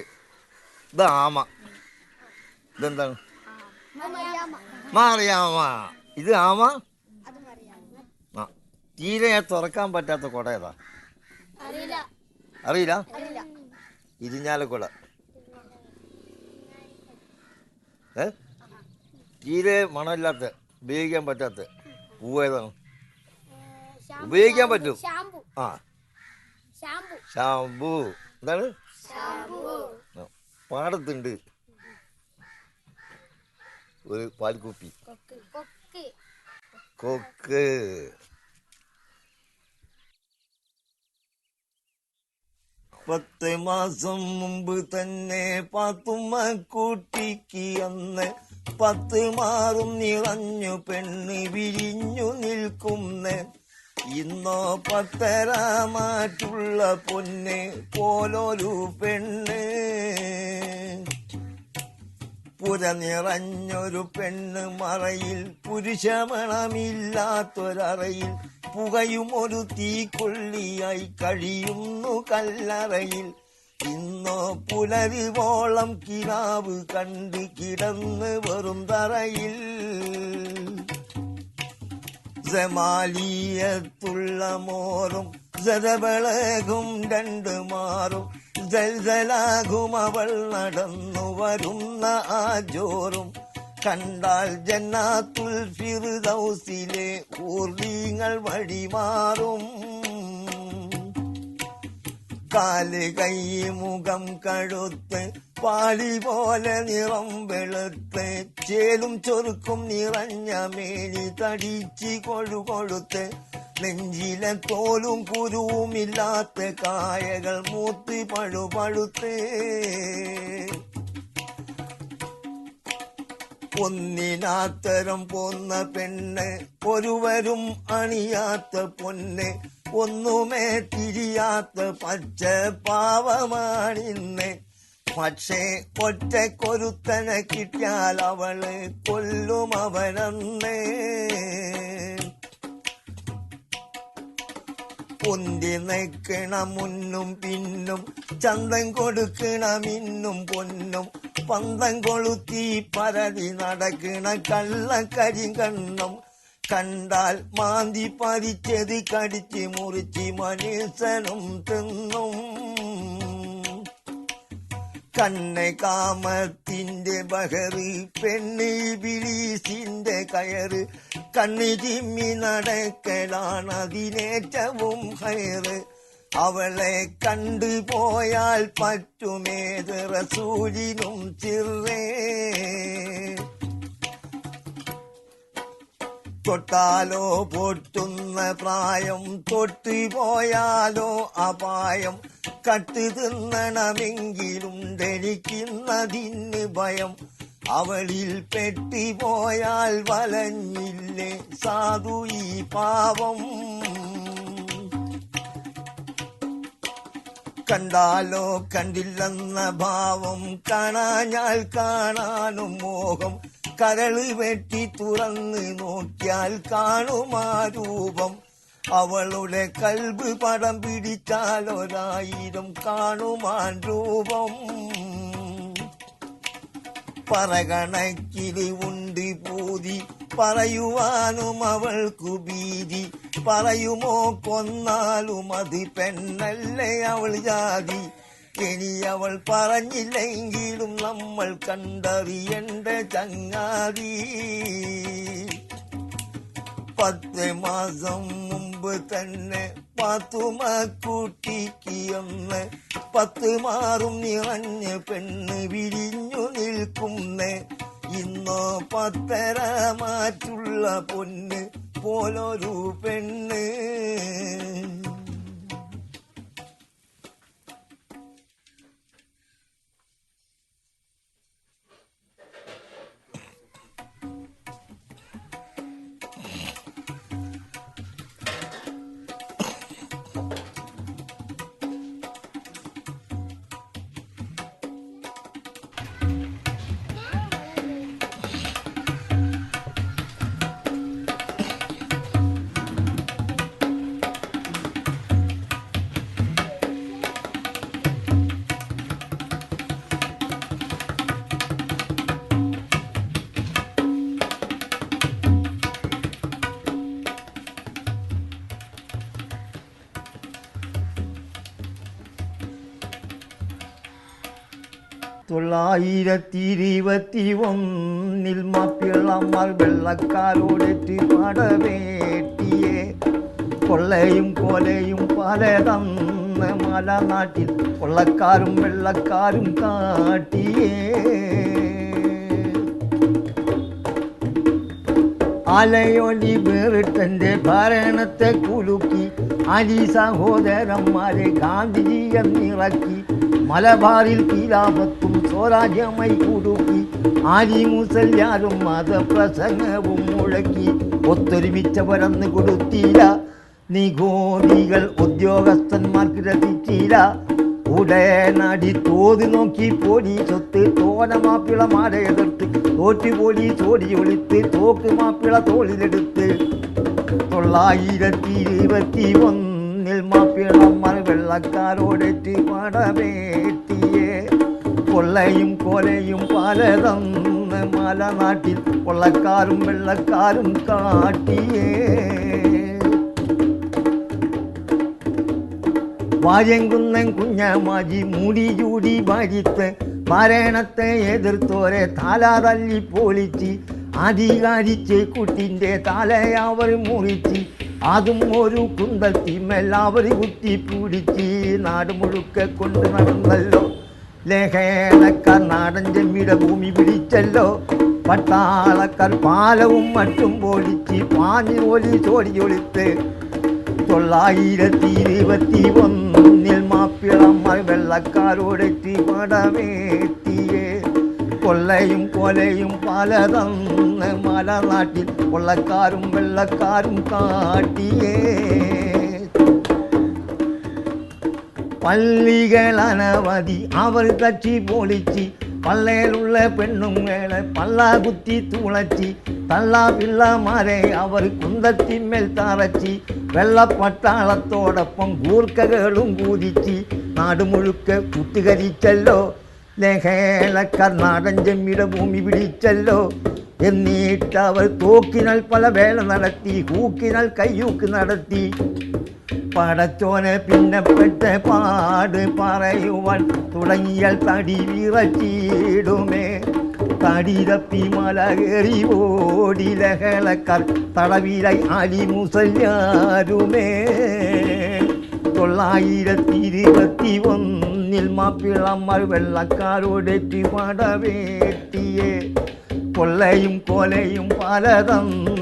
ആമ. ഇതെന്താണ്? മാറിയാമ. ഇത് ആമ. ആ, തീരെ തുറക്കാൻ പറ്റാത്ത കുട ഏതാ? അറിയില്ല? ഇരിഞ്ഞാലക്കുട. തീരെ മണമില്ലാത്ത, ഉപയോഗിക്കാൻ പറ്റാത്ത പൂവ് ഏതാണ്? ഉപയോഗിക്കാൻ പറ്റും. ആ, ഷാമ്പു. എന്താണ്? പാടത്തുണ്ട് ഒരു പാൽക്കുപ്പി, കൊക്ക്. 10 മാസം മുമ്പ് തന്നെ പാത്തുമ്മ കൂട്ടിക്ക് അന്ന് 10 മാറും നിറഞ്ഞു പെണ്ണ് വിരിഞ്ഞു നിൽക്കുന്ന്. ഇന്നോ 10 മാറ്റുള്ള പൊന്ന് പോലൊരു പെണ്ണ്. പുര നിറഞ്ഞൊരു പെണ്ണ് മറയിൽ, പുരുഷമണമില്ലാത്തൊരറയിൽ, പുകയും ഒരു തീക്കൊള്ളിയായി കഴിയുന്നു കല്ലറയിൽ. ഇന്നോ പുലരുവോളം കിനാവ് കണ്ട് കിടന്ന് വെറും തറയിൽ. ജമാലിയത്തുള്ള മോറും ജരബളകും 2 മാറും, ജൽജലാകും അവൾ നടന്നു വരുന്ന ആ ജോറും. കണ്ടാൽ ജന്നാത്തുൽ ഫിർദൗസിലെ ഊർലിങ്ങൾ വഴിമാറും. കാല് കൈ മുഖം കഴുത്ത് പാലി പോലെ നിറം വെളുത്ത്, ചേലും ചൊറുക്കും നിറഞ്ഞ മേനി തടിച്ച് കൊഴുകൊഴുത്ത്, നെഞ്ചിലെ തോലും കുരുവുമില്ലാത്ത കായകൾ മൂത്ത് പഴുപഴുത്ത്. ഒന്നിനാത്തരം പോന്ന പെണ്ണ്, ഒരുവരും അണിയാത്ത പൊന്ന്, ഒന്നുമേ തിരിയാത്ത പച്ച പാവമാണിന്ന്. പക്ഷേ ഒറ്റക്കൊരുത്തനെ കിട്ടിയാൽ അവള് കൊല്ലും അവനന്ന്. പൊന്തി നിൽക്കണ മുന്നും പിന്നും, ചന്തം കൊടുക്കണ മിന്നും പൊന്നും, പന്തം കൊളുത്തി പരതി നടക്കണ കള്ളക്കരിങ്കണ്ണം. കണ്ടാൽ മാന്തി പതിച്ചത് കടിച്ച് മുറിച്ച് മനുഷ്യനും തിന്നും. കണ്ണ് കാമത്തിന്റെ ബഹറ്, പെണ്ണ് ബിലീസിന്റെ കയറ്, കണ്ണ് ചിമ്മി നടക്കലാണ് അതിനേറ്റവും ഹൈറ്. അവളെ കണ്ടുപോയാൽ പറ്റുമേത് റസൂലിനും ചിറേ. തൊട്ടാലോ പൊട്ടുന്ന പ്രായം, തൊട്ടുപോയാലോ അപായം, കട്ട് തിന്നണമെങ്കിലുണ്ടെനിക്കുന്നതിന് ഭയം. അവളിൽ പെട്ടുപോയാൽ വലഞ്ഞില്ലേ സാധു ഈ പാവം. കണ്ടാലോ കണ്ടില്ലെന്ന ഭാവം, കാണാഞ്ഞാൽ കാണാനും മോഹം, കരള് വെട്ടി തുറന്ന് നോക്കിയാൽ കാണുമാ രൂപം. അവളുടെ കൽബ് പടം പിടിച്ചാൽ 1000 കാണുമാൻ രൂപം. പറകണക്കില് ഉണ്ട് പൂതി, പറയുവാനും അവൾക്കു ഭീതി. പറയുമോ കൊന്നാലും അത് പെണ്ണല്ലേ അവൾ ജാതി. ഇനി അവൾ പറഞ്ഞില്ലെങ്കിലും നമ്മൾ കണ്ടറിയണ്ട ചങ്ങാതി. 10 മാസം മുമ്പ് തന്നെ പാത്തുമ്മ കൂട്ടിക്ക് അന്ന് 10 മാറും നിറഞ്ഞ പെണ്ണ് വിരിഞ്ഞു നിൽക്കുന്നെ. ഇന്നോ 10 മാറ്റുള്ള പൊന്ന് പോലൊരു പെണ്ണ്. 921 മാപ്പിളമാർ വെള്ളക്കാരോടേറ്റ് പടവേട്ടിയെ കൊള്ളയും കൊലയും പലതന്ന് മലനാട്ടിൽ കൊള്ളക്കാരും വെള്ളക്കാരും കാട്ടിയേ അലയൊലി വേറിട്ടെൻ്റെ ഭരണത്തെ കുലുക്കി അലി സഹോദരന്മാരെ ഗാന്ധിജിയെ നിറക്കി മലബാറിൽ കിലാഫത്തും സ്വരാജ്യമായി കുടുക്കി ആലി മുസല്യാരും മതപ്രസംഗവും മുഴക്കി ഒത്തൊരുമിച്ചവരന്ന് കൊടുത്തില്ല നിഗോദികൾ ഉദ്യോഗസ്ഥന്മാർക്ക് രസിച്ചില്ല ഉടനടി തോത് നോക്കി പോലീസൊത്ത് തോന മാപ്പിളമാരെ എതിർത്ത് തോറ്റു പോലീസ് ഓടി ഒളിത്ത് തോക്ക് മാപ്പിള തോളിലെടുത്ത് 921 മാപ്പിളമാർ വെള്ളക്കാരോടേറ്റ് പടവേട്ടിയെ കൊള്ളയും കൊലയും പലതന്ന് മലനാട്ടിൽ കൊള്ളക്കാരും വെള്ളക്കാരും കാട്ടിയേ വാര്യംകുന്നൻ കുഞ്ഞമാജി മുടി ചൂടി ഭരിത്ത് ഭരണത്തെ എതിർത്തോരെ തല തല്ലി പൊളിച്ച് അധികാരിച്ച് കുട്ടിൻ്റെ തലയവർ മുറിച്ച് അതും ഒരു കുന്തത്തിമെല്ലാവർ കുത്തി പിടിച്ച് നാട് മുഴുക്ക കൊണ്ട് നടന്നല്ലോ ലഹേളക്കാർ നാടൻ ചെമ്മിയുടെ ഭൂമി പിടിച്ചല്ലോ പട്ടാളക്കാർ പാലവും മറ്റും പൊളിച്ച് പാഞ്ഞു പോലീസ് ഓടിയൊളിത്ത് 921 മാപ്പിളമാർ വെള്ളക്കാരോടേറ്റ് പടവേട്ടിയെ കൊള്ളയും കൊലയും പലതന്ന് മലനാട്ടിൽ കൊള്ളക്കാരും വെള്ളക്കാരും കാട്ടിയേ പള്ളികൾ അനവധി അവർ തച്ചി പൊളിച്ച് പള്ളയിലുള്ള പെണ്ണുങ്ങളെ പള്ള കുത്തി തുളച്ചി തള്ള പിള്ളമാരെ അവർ കുന്തത്തിന്മേൽ തറച്ചി വെള്ളപ്പട്ടാളത്തോടൊപ്പം ഗൂർക്കകളും കൂതിച്ച് നാട് മുഴുക്ക കുത്തുകരിച്ചല്ലോ ലഹേളക്കാർ നാടൻ ചെമ്മിയുടെ ഭൂമി പിടിച്ചല്ലോ എന്നിട്ട് അവർ തോക്കിനാൽ പല വേല നടത്തി ഹൂക്കിനാൽ കയ്യൂക്ക് നടത്തി പടച്ചോനെ പിന്നപ്പെട്ട പാട് പറയുവാൻ തുടങ്ങിയാൽ തടി വിറച്ചിടുമേ തടി തപ്പി മല കയറി ഓടി ലഹളക്കാർ തടവിലായി അലി മുസല്യാരുമേ 921 മാപ്പിളമാർ വെള്ളക്കാരോടേറ്റ് പടവേട്ടിയെ കൊള്ളയും കൊലയും പലതന്ന്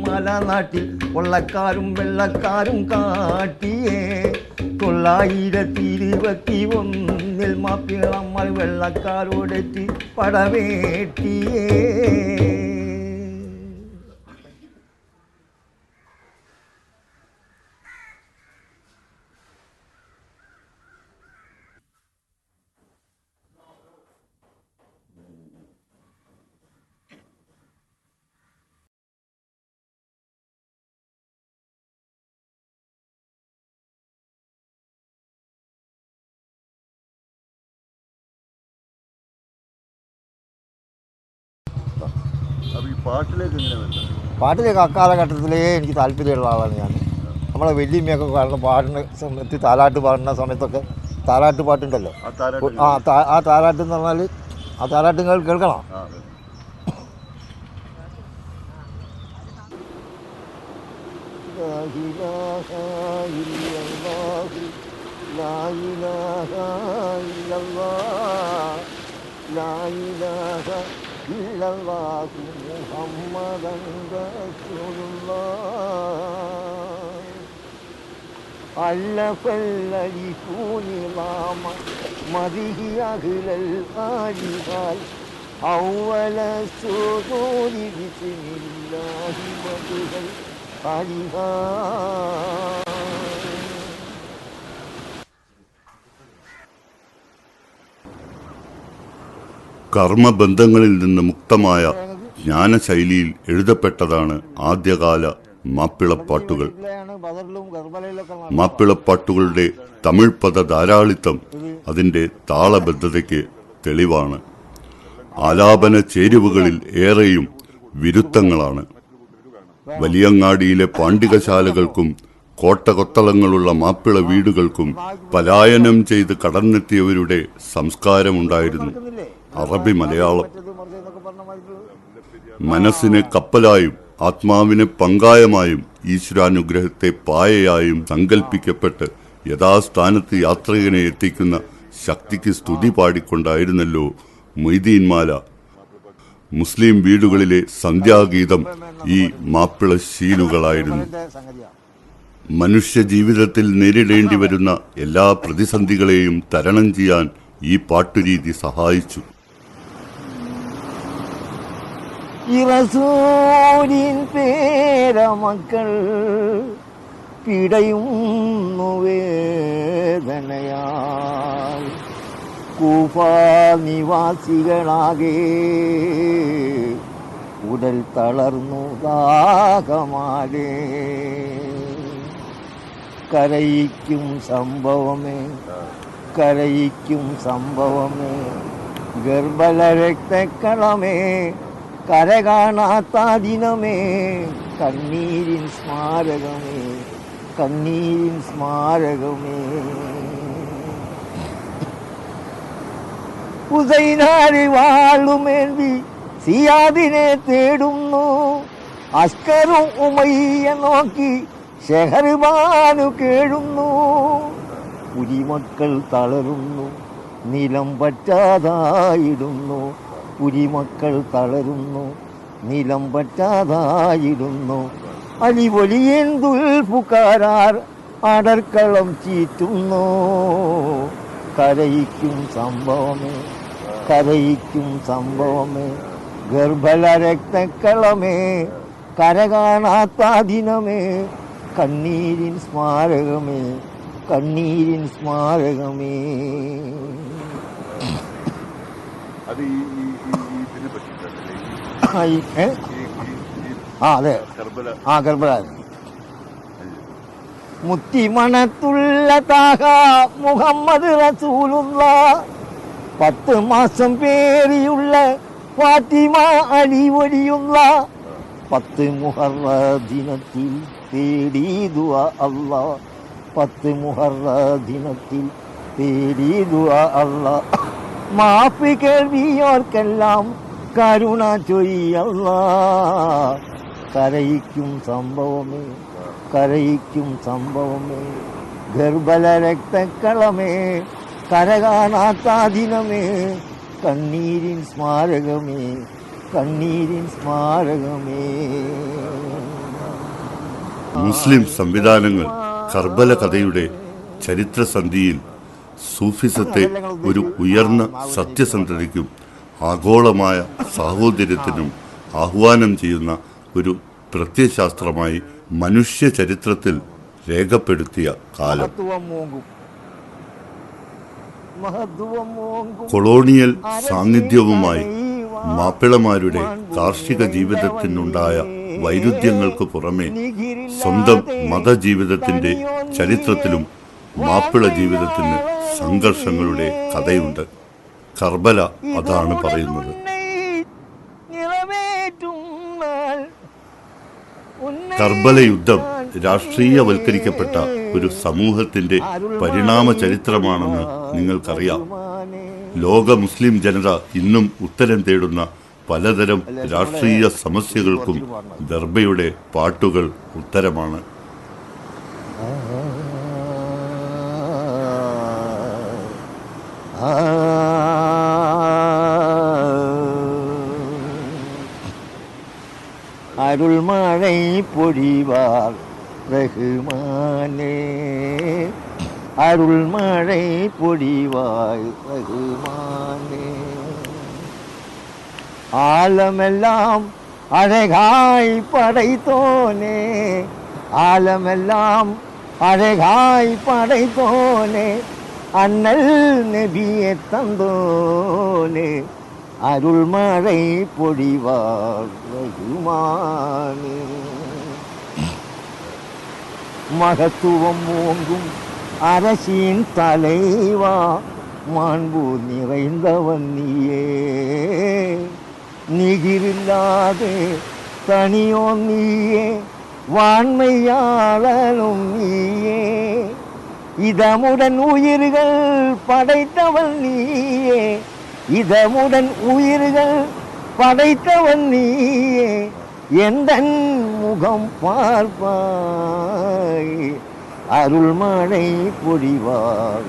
മലനാട്ടിൽ കൊള്ളക്കാരും വെള്ളക്കാരും കാട്ടിയേ 921 മാപ്പിളമാർ വെള്ളക്കാരോടേറ്റ് പടവേട്ടിയേ അപ്പോൾ ഈ പാട്ടിലേക്ക് എങ്ങനെ വരുന്നത്? പാട്ടിലേക്ക് അക്കാലഘട്ടത്തിലേ എനിക്ക് താല്പര്യമുള്ള ആളാണ് ഞാൻ. നമ്മളെ വലിയമ്മയൊക്കെ പാടുന്ന സമയത്ത് താലാട്ട് പാടുന്ന സമയത്തൊക്കെ താലാട്ട് പാട്ടുണ്ടല്ലോ, ആ താലാട്ട് എന്ന് പറഞ്ഞാൽ ആ താലാട്ട് നിങ്ങൾ കേൾക്കണം. ألف الألف نظام مضيه أهل الآلهال أول السطور بسم الله مضيه الآلهال. കർമ്മബന്ധങ്ങളിൽ നിന്ന് മുക്തമായ ജ്ഞാനശൈലിയിൽ എഴുതപ്പെട്ടതാണ് ആദ്യകാല മാപ്പിളപ്പാട്ടുകൾ. മാപ്പിളപ്പാട്ടുകളുടെ തമിഴ് പദ ധാരാളിത്തം അതിൻ്റെ താളബദ്ധതയ്ക്ക് തെളിവാണ്. ആലാപന ചേരുവകളിൽ ഏറെയും വിരുദ്ധങ്ങളാണ്. വലിയങ്ങാടിയിലെ പാണ്ഡികശാലകൾക്കും കോട്ടകൊത്തളങ്ങളുള്ള മാപ്പിള വീടുകൾക്കും പലായനം ചെയ്ത് കടന്നെത്തിയവരുടെ സംസ്കാരമുണ്ടായിരുന്നു. അറബി മലയാളം. മനസ്സിനെ കപ്പലായും ആത്മാവിനെ പങ്കായമായും ഈശ്വരാനുഗ്രഹത്തെ പായയായും സങ്കല്പിക്കപ്പെട്ട് യഥാസ്ഥാനത്ത് യാത്രികനെ എത്തിക്കുന്ന ശക്തിക്ക് സ്തുതി പാടിക്കൊണ്ടായിരുന്നല്ലോ മൊയ്തീൻമാല. മുസ്ലിം വീടുകളിലെ സന്ധ്യാഗീതം ഈ മാപ്പിള ശീലുകളായിരുന്നു. മനുഷ്യ ജീവിതത്തിൽ നേരിടേണ്ടി വരുന്ന എല്ലാ പ്രതിസന്ധികളെയും തരണം ചെയ്യാൻ ഈ പാട്ടുരീതി സഹായിച്ചു. ഇറസൂലിൻ പേരമക്കൾ പിടയുന്നു വേദനയാൽ, കൂഫ നിവാസികളാകെ ഉടൽ തളർന്നു ദാഹമാകെ. കരയിക്കും സംഭവമേ, കരയിക്കും സംഭവമേ, ഗർഭല രക്തക്കളമേ, കര കാണാത്ത ദിനമേ, കണ്ണീരിൻ സ്മാരകമേ, കണ്ണീരിൻ സ്മാരകമേ. ഹുസൈനാരി വാളുമേന്തി സിയാദിനെ തേടുന്നു, അസ്കറും ഉമയ്യ നോക്കി ഷെഹർബാനു കേഴുന്നു. പുരിമക്കൾ തളരുന്നു, നിലം പറ്റാതായിടുന്നു, പുരിമക്കൾ തളരുന്നു, നിലം പറ്റാതായിടുന്നു. അലിവൊലിയൻ ദുൽഫുകാരാർ അടർക്കളം ചീറ്റുന്നു. കരയിക്കും സംഭവമേ, കരയിക്കും സംഭവമേ, ഗർഭല രക്തക്കളമേ, കര കാണാത്ത ദിനമേ, കണ്ണീരിൻ സ്മാരകമേ, കണ്ണീരിൻ സ്മാരകമേ. അതെ, കർബല. മുത്തിമണത്തുള്ള താഹ മുഹമ്മദ് റസൂലുള്ള, 10 മാസം പേരിയുള്ള ഫാത്തിമ അലി വലിയുള്ള, 10 മുഹറ ദിനത്തിൽ തേടി ദുആ അല്ലാ, 10 മുഹറ ദിനത്തിൽ തേടി ദുആ അല്ലാ. മാഫ് കേൾവിയോർക്കെല്ലാം കരുണ ചൊരിയല്ലാ. കരയിക്കും സംഭവമേ, കരയിക്കും സംഭവമേ, ഗർഭല രക്തക്കളമേ, കര കാണാത്ത ദിനമേ, കണ്ണീരിൻ സ്മാരകമേ, കണ്ണീരിൻ സ്മാരകമേ. മുസ്ലിം സംവിധാനങ്ങൾ കർബല കഥയുടെ ചരിത്രസന്ധിയിൽ സൂഫിസത്തെ ഒരു ഉയർന്ന സത്യസന്ധതയ്ക്കും ആഗോളമായ സാഹോദര്യത്തിനും ആഹ്വാനം ചെയ്യുന്ന ഒരു പ്രത്യയശാസ്ത്രമായി മനുഷ്യ ചരിത്രത്തിൽ രേഖപ്പെടുത്തിയ കാലം. കൊളോണിയൽ സാന്നിധ്യവുമായി മാപ്പിളമാരുടെ കാർഷിക ജീവിതത്തിനുണ്ടായ വൈരുദ്ധ്യങ്ങൾക്ക് പുറമെ സ്വന്തം മതജീവിതത്തിന്റെ ചരിത്രത്തിലും മാപ്പിള ജീവിതത്തിന് സംഘർഷങ്ങളുടെ കഥയുണ്ട്. കർബല അതാണ് പറയുന്നത്. കർബല യുദ്ധം രാഷ്ട്രീയവൽക്കരിക്കപ്പെട്ട ഒരു സമൂഹത്തിന്റെ പരിണാമ ചരിത്രമാണെന്ന് നിങ്ങൾക്കറിയാം. ലോക മുസ്ലിം ജനത ഇന്നും ഉത്തരം തേടുന്ന പലതരം രാഷ്ട്രീയ സമസ്യകൾക്കും ദർബയുടെ പാട്ടുകൾ ഉത്തരമാണ്. അരുൾമഴை பொழிவார் ரஹ்மானே, அருள்மழை பொழிவாய் ரஹ்மானே. ஆலமெல்லாம் அழகாய் படைத்தோனே, ஆலமெல்லாம் அழகாய் படைத்தோனே, அண்ணல் நபியை தந்தோனே, அருள்மழை பொழிவார் ரஹ்மானே. மகத்துவம் ஓங்கும் அரசின் தலைவா, மாண்பு நிறைந்தவன் நீயே, நிகரில்லாதே தனியோ நீயே, வான்மையாளனும் நீயே, இதமுடன் உயிர்கள் படைத்தவன் நீயே, இதமுடன் உயிர்கள் படைத்தவன் நீயே எந்தன் முகம் பார்ப்பாய் அருள்மழை பொழிவார்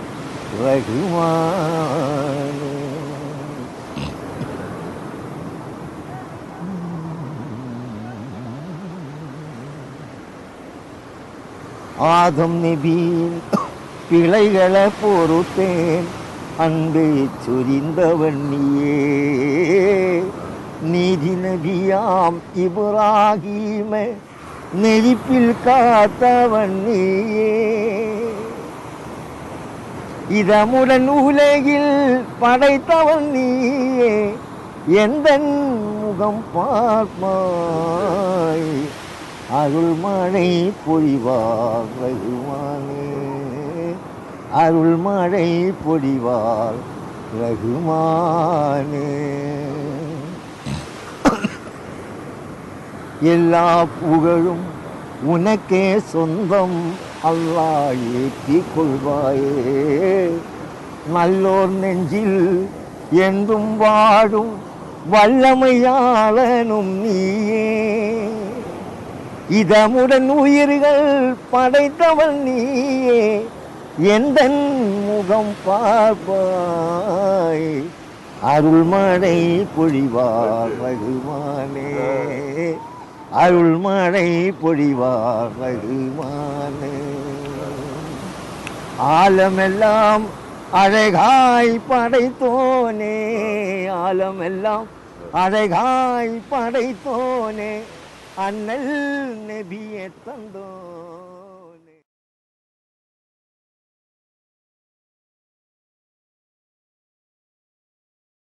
ரகுமானே. ஆதம் நபியின் பிழைகளை பொறுத்தேன் அன்பை சொரிந்தவன் நீயே நீதி நபியாம் இப்ராஹீம நெருப்பில் காத்தவன் நீயே இதமுடன் உலகில் படைத்தவன் நீயே எந்தன் முகம் பார்ப்பாய் அருள்மழை பொழிவார் ரகுமானே அருள்மழை பொழிவார் ரகுமானே. எல்லா புகழும் உனக்கே சொந்தம் அல்லாஹ் ஏற்றிக் கொள்வாயே நல்லோர் நெஞ்சில் என்றும் வாழும் வல்லமையாளனும் நீயே இதமுடன் உயிர்கள் படைத்தவன் நீயே எந்தன் முகம் பார்ப்பாய் அருள்மழை பொழிவார் ரகுமானே அருள்மழை பொழிவார் ரகுமானே. ஆலமெல்லாம் அழகாய் படைத்தோனே ஆலமெல்லாம் அழகாய் படைத்தோனே அண்ணல் நபியை தந்தோம்.